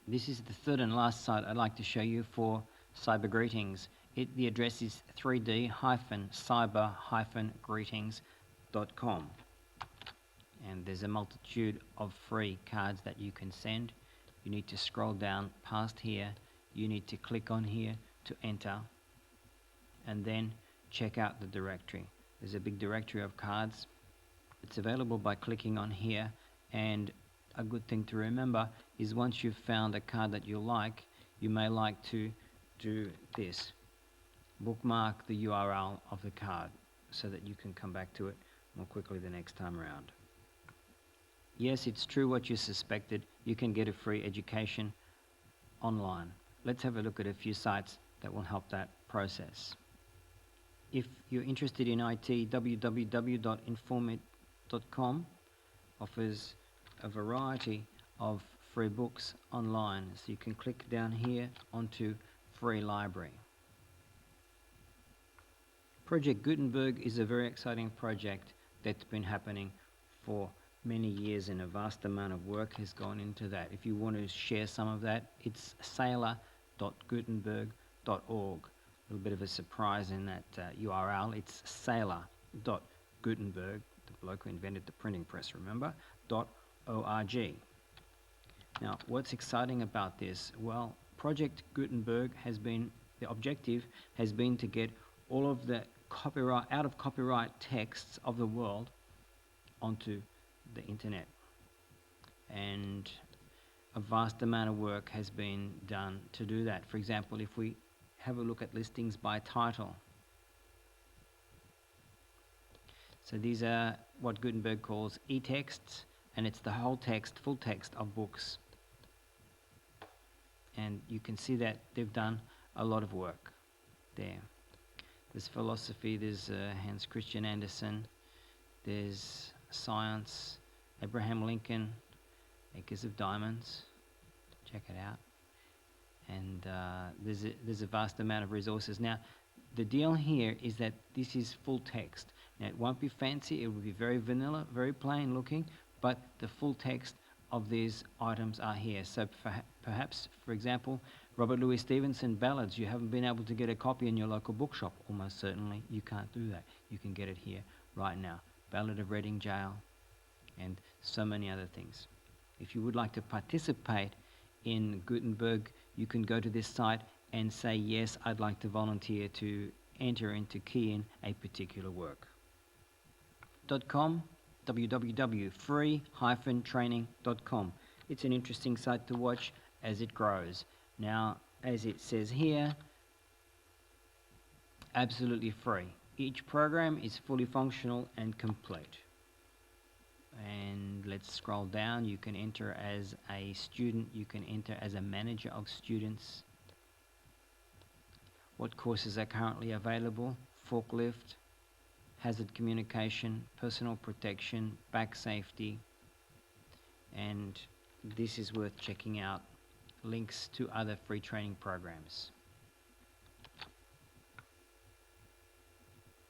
This is the third and last site I'd like to show you for cyber greetings. The address is 3d-cyber-greetings.com. And there's a multitude of free cards that you can send. You need to scroll down past here. You need to click on here to enter, and then check out the directory. There's a big directory of cards. It's available by clicking on here, and a good thing to remember is once you've found a card that you like, you may like to do this. Bookmark the URL of the card so that you can come back to it more quickly the next time around. Yes, it's true what you suspected. You can get a free education online. Let's have a look at a few sites that will help that process. If you're interested in IT, www.informit.com offers a variety of free books online. So you can click down here onto free library. Project Gutenberg is a very exciting project that's been happening for many years, and a vast amount of work has gone into that. If you want to share some of that, it's sailor.gutenberg.org. A little bit of a surprise in that URL. It's sailor.gutenberg, the bloke who invented the printing press, remember, .org. Now, what's exciting about this? Well, Project Gutenberg the objective has been to get all of the out of copyright texts of the world onto the internet. And a vast amount of work has been done to do that. For example, if we have a look at listings by title. So these are what Gutenberg calls e-texts, and it's the whole text, full text of books. And you can see that they've done a lot of work there. There's philosophy, there's Hans Christian Andersen, there's science, Abraham Lincoln, Acres of Diamonds, check it out. And there's a vast amount of resources. Now, the deal here is that this is full text. Now, it won't be fancy, it will be very vanilla, very plain looking, but the full text of these items are here. So perhaps, for example, Robert Louis Stevenson ballads, you haven't been able to get a copy in your local bookshop. Almost certainly you can't do that. You can get it here right now. Ballad of Reading Jail and so many other things. If you would like to participate in Gutenberg, you can go to this site and say, yes, I'd like to volunteer to enter into key in a particular work. .com, www.free-training.com. It's an interesting site to watch as it grows. Now, as it says here, absolutely free. Each program is fully functional and complete. And let's scroll down. You can enter as a student, you can enter as a manager of students. What courses are currently available? Forklift, hazard communication, personal protection, back safety, and this is worth checking out. Links to other free training programs.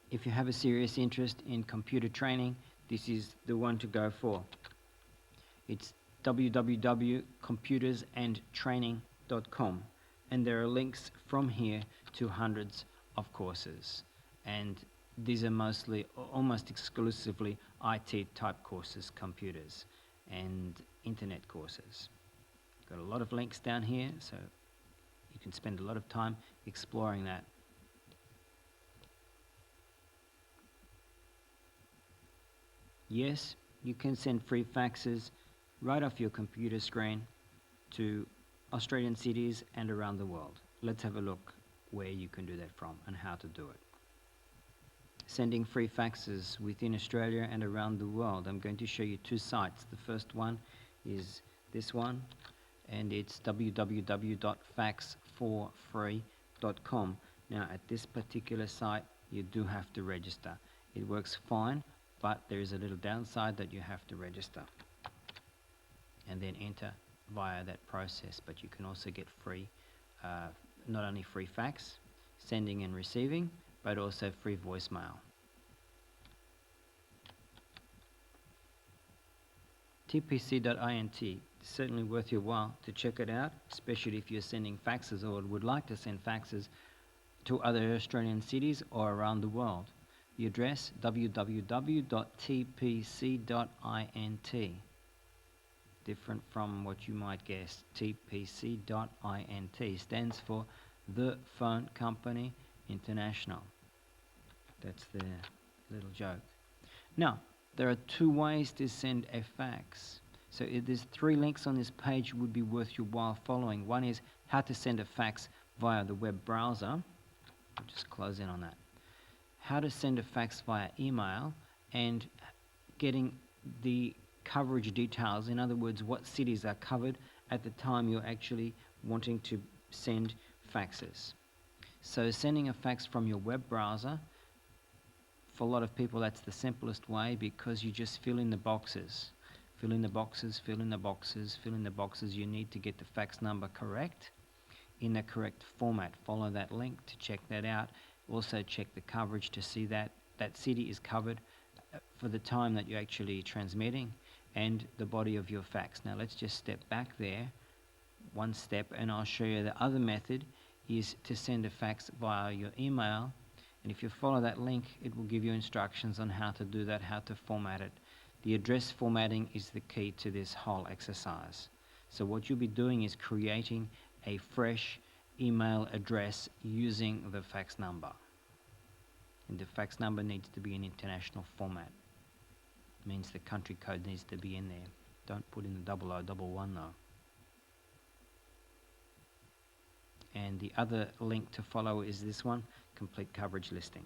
If you have a serious interest in computer training, this is the one to go for. It's www.computersandtraining.com, and there are links from here to hundreds of courses, and these are mostly, almost exclusively IT type courses, computers and internet courses. Got a lot of links down here, so you can spend a lot of time exploring that. Yes, you can send free faxes right off your computer screen to Australian cities and around the world. Let's have a look where you can do that from and how to do it. Sending free faxes within Australia and around the world. I'm going to show you two sites. The first one is this one, and it's www.faxforfree.com. Now at this particular site you do have to register. It works fine, but there is a little downside that you have to register and then enter via that process. But you can also get free, not only free fax, sending and receiving, but also free voicemail. tpc.int, certainly worth your while to check it out, especially if you're sending faxes or would like to send faxes to other Australian cities or around the world. The address, www.tpc.int. Different from what you might guess. tpc.int stands for The Phone Company International. That's the little joke. Now, there are two ways to send a fax. So there's three links on this page would be worth your while following. One is how to send a fax via the web browser. I'll just close in on that. How to send a fax via email and getting the coverage details. In other words, what cities are covered at the time you're actually wanting to send faxes. So sending a fax from your web browser, for a lot of people that's the simplest way because you just fill in the boxes. Fill in the boxes, fill in the boxes, fill in the boxes. You need to get the fax number correct in the correct format. Follow that link to check that out. Also check the coverage to see that that city is covered for the time that you're actually transmitting and the body of your fax. Now let's just step back there one step and I'll show you the other method is to send a fax via your email, and if you follow that link it will give you instructions on how to do that, how to format it. The address formatting is the key to this whole exercise. So what you'll be doing is creating a fresh email address using the fax number, and the fax number needs to be in international format. It means the country code needs to be in there. Don't put in the 0011 though. And the other link to follow is this one, complete coverage listing.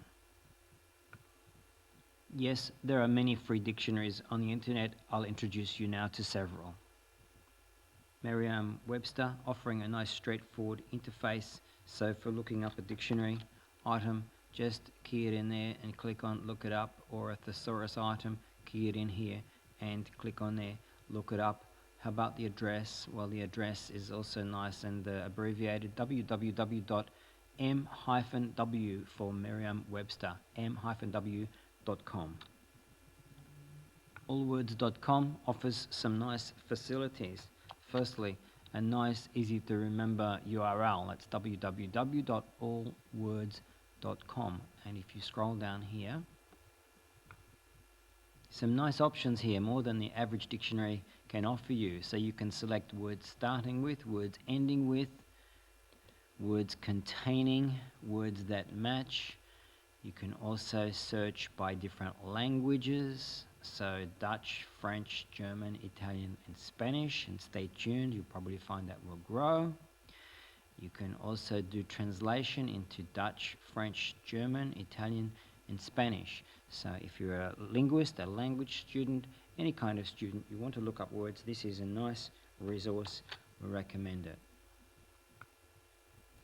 Yes, there are many free dictionaries on the internet. I'll introduce you now to several. Merriam-Webster offering a nice straightforward interface. So for looking up a dictionary item, just key it in there and click on look it up, or a thesaurus item, key it in here and click on there, look it up. How about the address? Well, the address is also nice and abbreviated, www.m-w for Merriam-Webster, m-w.com. Allwords.com offers some nice facilities. Firstly, a nice, easy to remember URL. That's www.allwords.com. And if you scroll down here, some nice options here, more than the average dictionary can offer you. So you can select words starting with, words ending with, words containing, words that match. You can also search by different languages, so Dutch, French, German, Italian and Spanish, and stay tuned, you'll probably find that will grow. You can also do translation into Dutch, French, German, Italian and Spanish. So if you're a linguist, a language student, any kind of student, you want to look up words, this is a nice resource. We recommend it.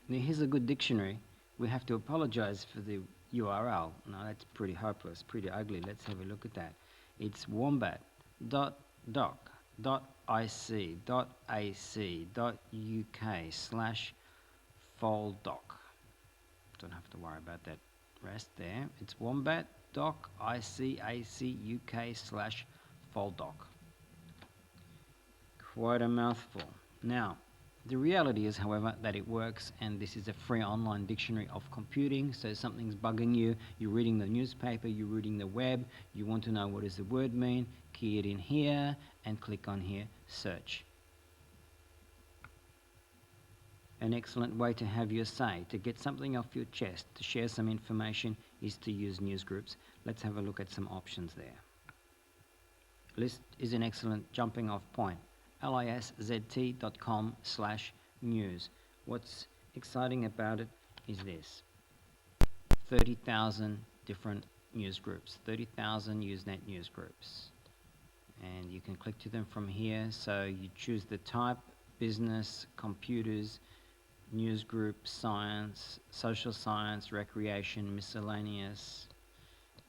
Now here's a good dictionary. We have to apologize for the URL. Now that's pretty hopeless, pretty ugly. Let's have a look at that. It's wombat.doc.ic.uk/foldoc. Don't have to worry about that rest there. It's wombat.doc.ic.uk/foldoc. Quite a mouthful. Now, the reality is, however, that it works, and this is a free online dictionary of computing. So something's bugging you, you're reading the newspaper, you're reading the web, you want to know what does the word mean, key it in here and click on here, search. An excellent way to have your say, to get something off your chest, to share some information, is to use newsgroups. Let's have a look at some options there. List is an excellent jumping off point. liszt.com/news. What's exciting about it is this: 30,000 different news groups, 30,000 Usenet news groups. And you can click to them from here. So you choose the type: business, computers, news group, science, social science, recreation, miscellaneous,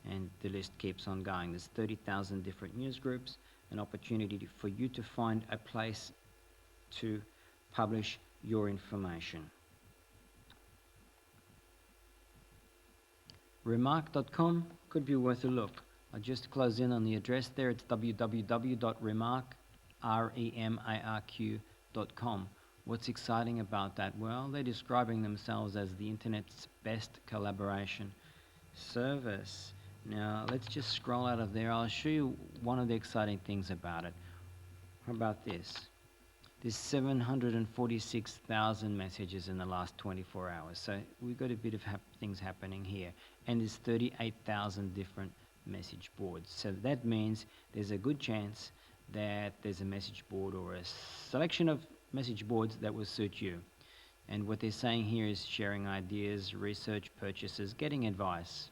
and the list keeps on going. There's 30,000 different news groups, an opportunity for you to find a place to publish your information. Remark.com could be worth a look. I just close in on the address there. It's www.remark.com. What's exciting about that? Well, they're describing themselves as the internet's best collaboration service. Now, let's just scroll out of there. I'll show you one of the exciting things about it. How about this? There's 746,000 messages in the last 24 hours. So we've got a bit of things happening here. And there's 38,000 different message boards. So that means there's a good chance that there's a message board or a selection of message boards that will suit you. And what they're saying here is sharing ideas, research, purchases, getting advice.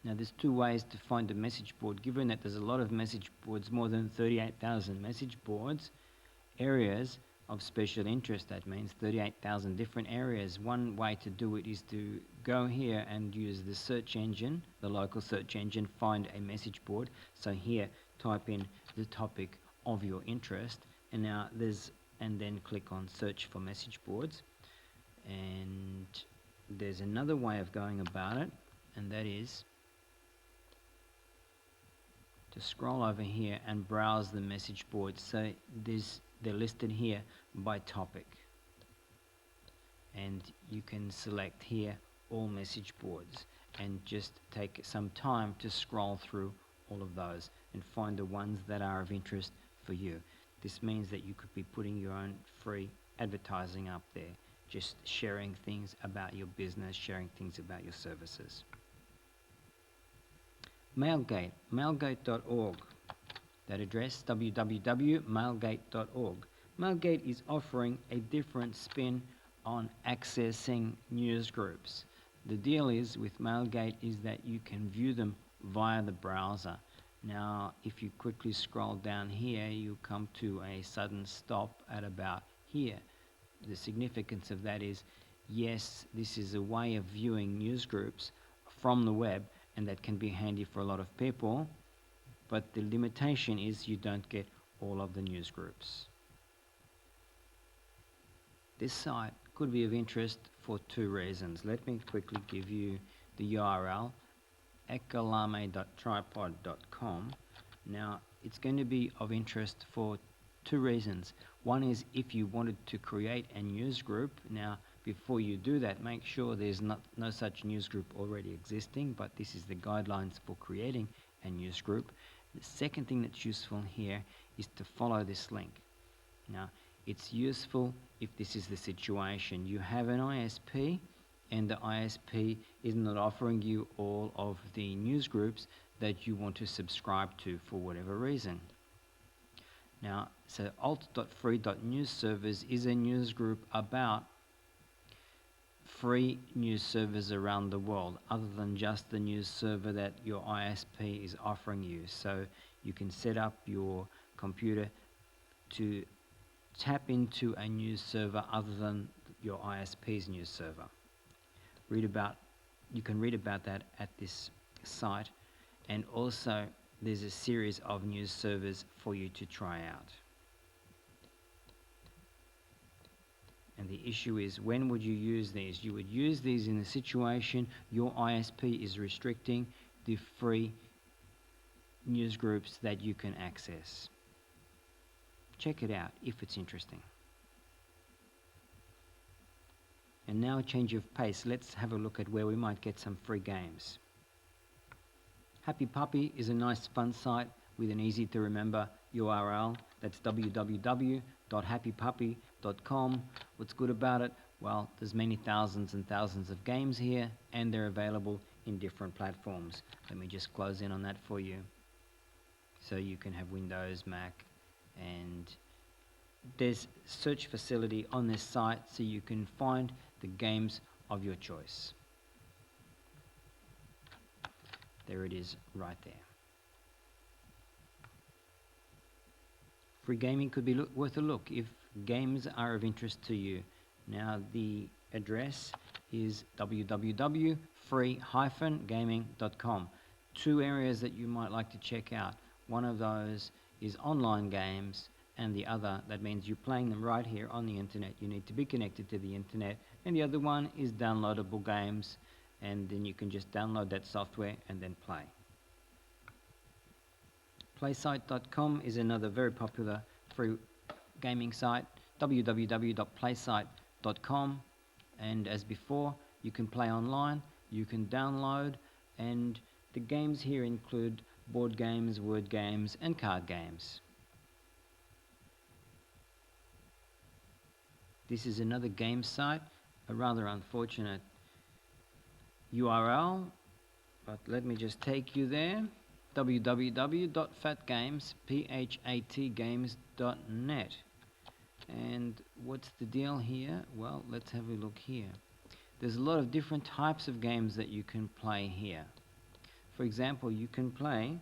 Now there's two ways to find a message board. Given that there's a lot of message boards, more than 38,000 message boards, areas of special interest, that means 38,000 different areas. One way to do it is to go here and use the search engine, the local search engine, find a message board. So here, type in the topic of your interest, and now and then click on search for message boards. And there's another way of going about it, and that is to scroll over here and browse the message boards. So they're listed here by topic, and you can select here all message boards and just take some time to scroll through all of those and find the ones that are of interest for you. This means that you could be putting your own free advertising up there, just sharing things about your business, sharing things about your services. Mailgate, mailgate.org. That address, www.mailgate.org. Mailgate is offering a different spin on accessing news groups. The deal is with Mailgate is that you can view them via the browser. Now, if you quickly scroll down here, you come to a sudden stop at about here. The significance of that is, yes, this is a way of viewing news groups from the web, and that can be handy for a lot of people, but the limitation is you don't get all of the news groups. This site could be of interest for two reasons. Let me quickly give you the URL. ekalame.tripod.com. Now, it's going to be of interest for two reasons. One is if you wanted to create a news group. Now, before you do that, make sure there's no such news group already existing, but this is the guidelines for creating a news group. The second thing that's useful here is to follow this link. Now, it's useful if this is the situation. You have an ISP and the ISP is not offering you all of the news groups that you want to subscribe to for whatever reason. Now, so alt.free.news servers is a news group about free news servers around the world, other than just the news server that your ISP is offering you. So you can set up your computer to tap into a news server other than your ISP's news server. You can read about that at this site, and also there's a series of news servers for you to try out. And the issue is, when would you use these? You would use these in a situation your ISP is restricting the free news groups that you can access. Check it out if it's interesting. And now a change of pace. Let's have a look at where we might get some free games. Happy Puppy is a nice fun site with an easy to remember URL. That's www.happypuppy.com. What's good about it? Well, there's many thousands and thousands of games here, and they're available in different platforms. Let me just close in on that for you. So you can have Windows, Mac, and there's search facility on this site so you can find the games of your choice. There it is right there. Free gaming could be worth a look if games are of interest to you. Now, the address is www.free-gaming.com. Two areas that you might like to check out. One of those is online games, and the other, that means you're playing them right here on the internet. You need to be connected to the internet. And the other one is downloadable games, and then you can just download that software and then play. Playsite.com is another very popular free gaming site. www.playsite.com, and as before, you can play online, you can download, and the games here include board games, word games, and card games. This is another game site, a rather unfortunate URL, but let me just take you there. www.phatgames.net. And what's the deal here? Well, let's have a look here. There's a lot of different types of games that you can play here. For example, you can play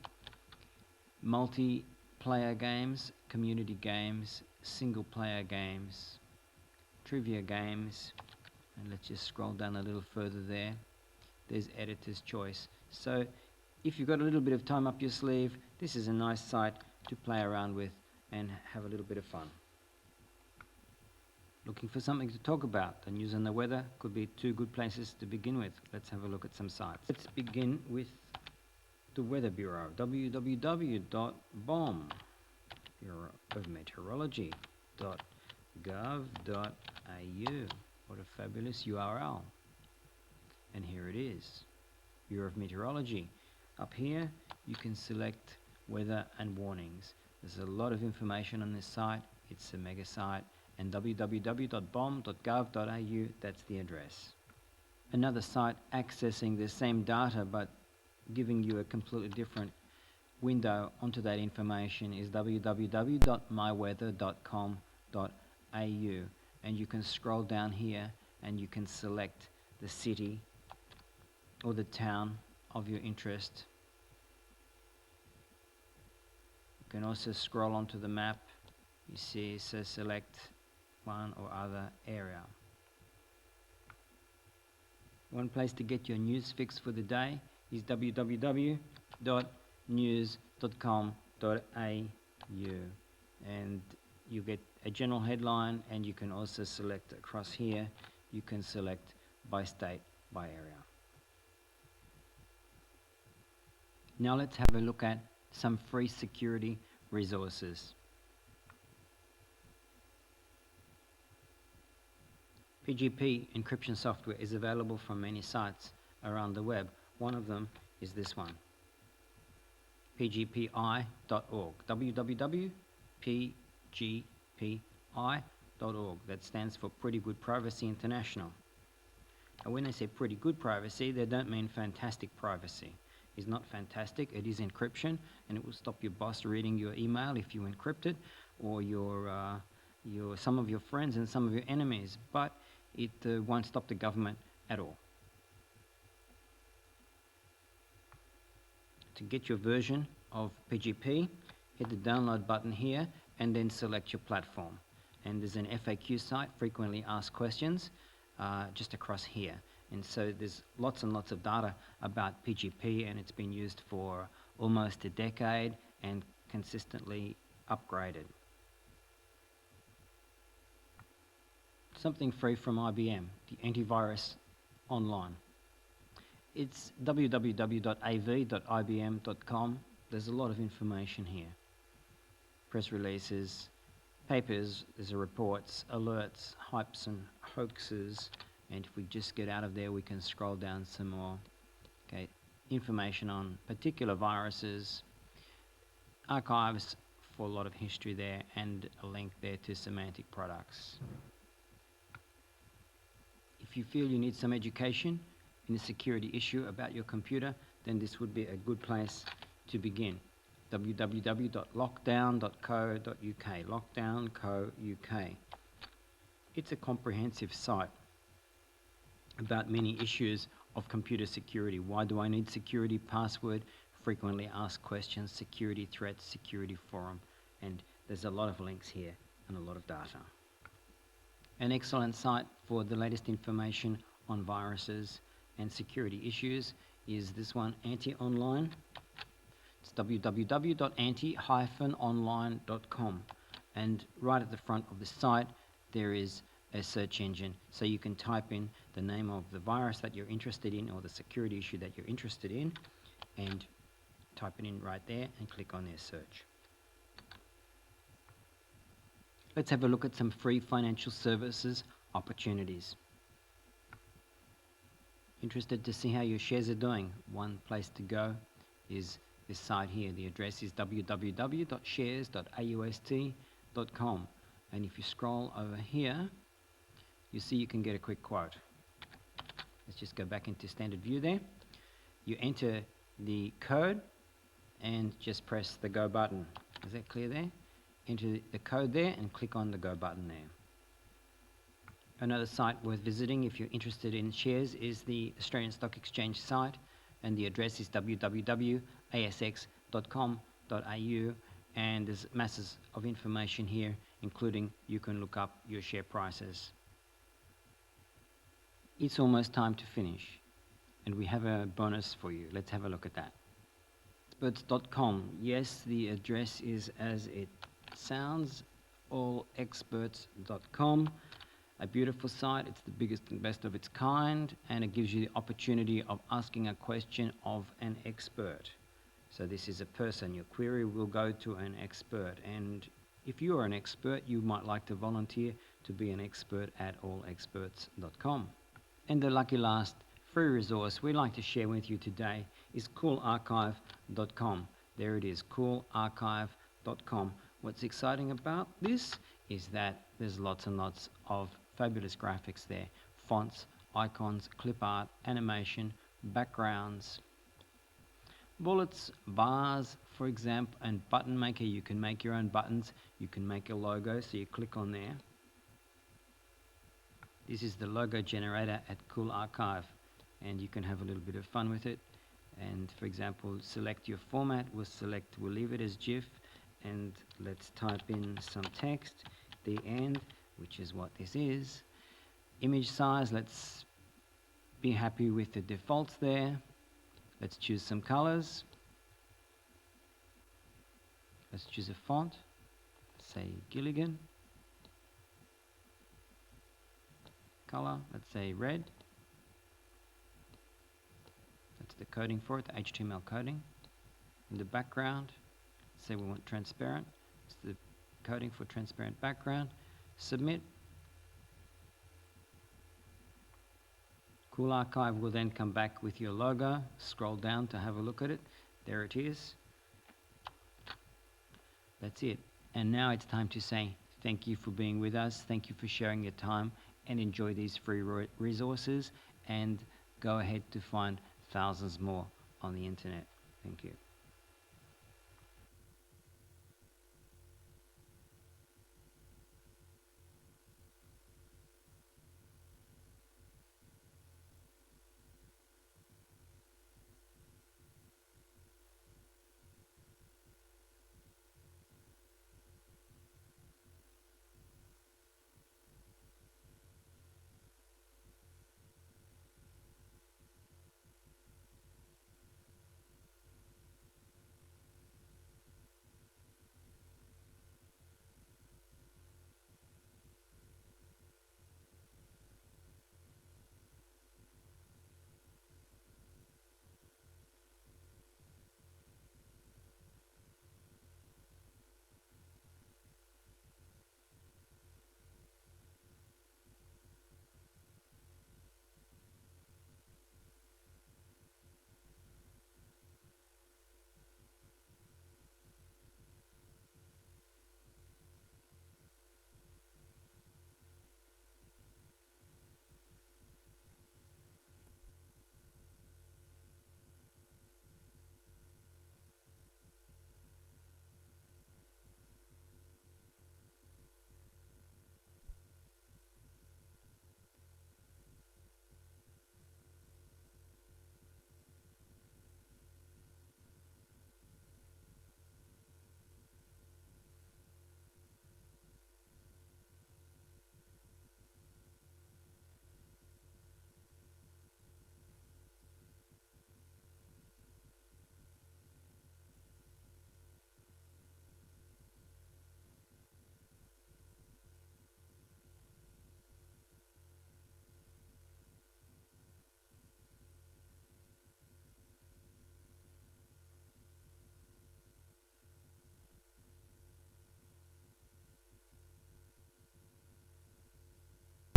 multiplayer games, community games, single player games, trivia games, and let's just scroll down a little further there. There's editor's choice. So if you've got a little bit of time up your sleeve, this is a nice site to play around with and have a little bit of fun. Looking for something to talk about? The news and the weather could be two good places to begin with. Let's have a look at some sites. Let's begin with the Weather Bureau, www.BOM, Bureau of Meteorology.gov.au. What a fabulous URL. And here it is, Bureau of Meteorology. Up here, you can select weather and warnings. There's a lot of information on this site. It's a mega site. And www.bom.gov.au, that's the address. Another site accessing the same data but giving you a completely different window onto that information is www.myweather.com.au, and you can scroll down here and you can select the city or the town of your interest. You can also scroll onto the map. You see, so select one or other area. One place to get your news fix for the day is www.news.com.au, and you get a general headline, and you can also select across here, you can select by state, by area. Now let's have a look at some free security resources. PGP encryption software is available from many sites around the web. One of them is this one, pgpi.org, www.pgpi.org. That stands for Pretty Good Privacy International. And when they say pretty good privacy, they don't mean fantastic privacy. It's not fantastic, it is encryption, and it will stop your boss reading your email if you encrypt it, or some of your friends and some of your enemies, but it won't stop the government at all. To get your version of PGP, hit the download button here and then select your platform. And there's an FAQ site, frequently asked questions, just across here. And so there's lots and lots of data about PGP, and it's been used for almost a decade and consistently upgraded. Something free from IBM, the antivirus online. It's www.av.ibm.com. There's a lot of information here. Press releases, papers, there's reports, alerts, hypes and hoaxes, and if we just get out of there we can scroll down some more. Okay, information on particular viruses, archives for a lot of history there, and a link there to semantic products. If you feel you need some education in a security issue about your computer, then this would be a good place to begin. www.lockdown.co.uk, lockdown.co.uk. It's a comprehensive site about many issues of computer security. Why do I need security? Password, frequently asked questions, security threats, security forum, and there's a lot of links here and a lot of data. An excellent site for the latest information on viruses and security issues is this one, Anti-Online. It's www.anti-online.com, and right at the front of the site there is a search engine, so you can type in the name of the virus that you're interested in or the security issue that you're interested in and type it in right there and click on their search. Let's have a look at some free financial services opportunities. Interested to see how your shares are doing? One place to go is this site here. The address is www.shares.aust.com, and if you scroll over here you see you can get a quick quote. Let's just go back into standard view there. You enter the code and just press the go button. Is that clear there? Enter the code there and click on the go button there. Another site worth visiting if you're interested in shares is the Australian Stock Exchange site, and the address is www.asx.com.au, and there's masses of information here, including you can look up your share prices. It's almost time to finish, and we have a bonus for you. Let's have a look at that. Experts.com. Yes, the address is as it sounds, allexperts.com. A beautiful site. It's the biggest and best of its kind, and it gives you the opportunity of asking a question of an expert. So this is a person. Your query will go to an expert, and if you are an expert, you might like to volunteer to be an expert at allexperts.com. And the lucky last free resource we'd like to share with you today is coolarchive.com. There it is, coolarchive.com. What's exciting about this is that there's lots and lots of fabulous graphics there, fonts, icons, clip art, animation, backgrounds, bullets, bars, for example, and button maker. You can make your own buttons, you can make a logo, so you click on there. This is the logo generator at Cool Archive, and you can have a little bit of fun with it. And for example, select your format. We'll leave it as GIF, and let's type in some text, the end, which is what this is. Image size, let's be happy with the defaults there. Let's choose some colors. Let's choose a font, say Gilligan. Color, let's say red. That's the coding for it, the HTML coding. in the background. Say we want transparent. It's the coding for transparent background. Submit. Cool Archive will then come back with your logo. Scroll down to have a look at it. There it is. That's it. And now it's time to say thank you for being with us. Thank you for sharing your time, and enjoy these free resources, and go ahead to find thousands more on the internet. Thank you.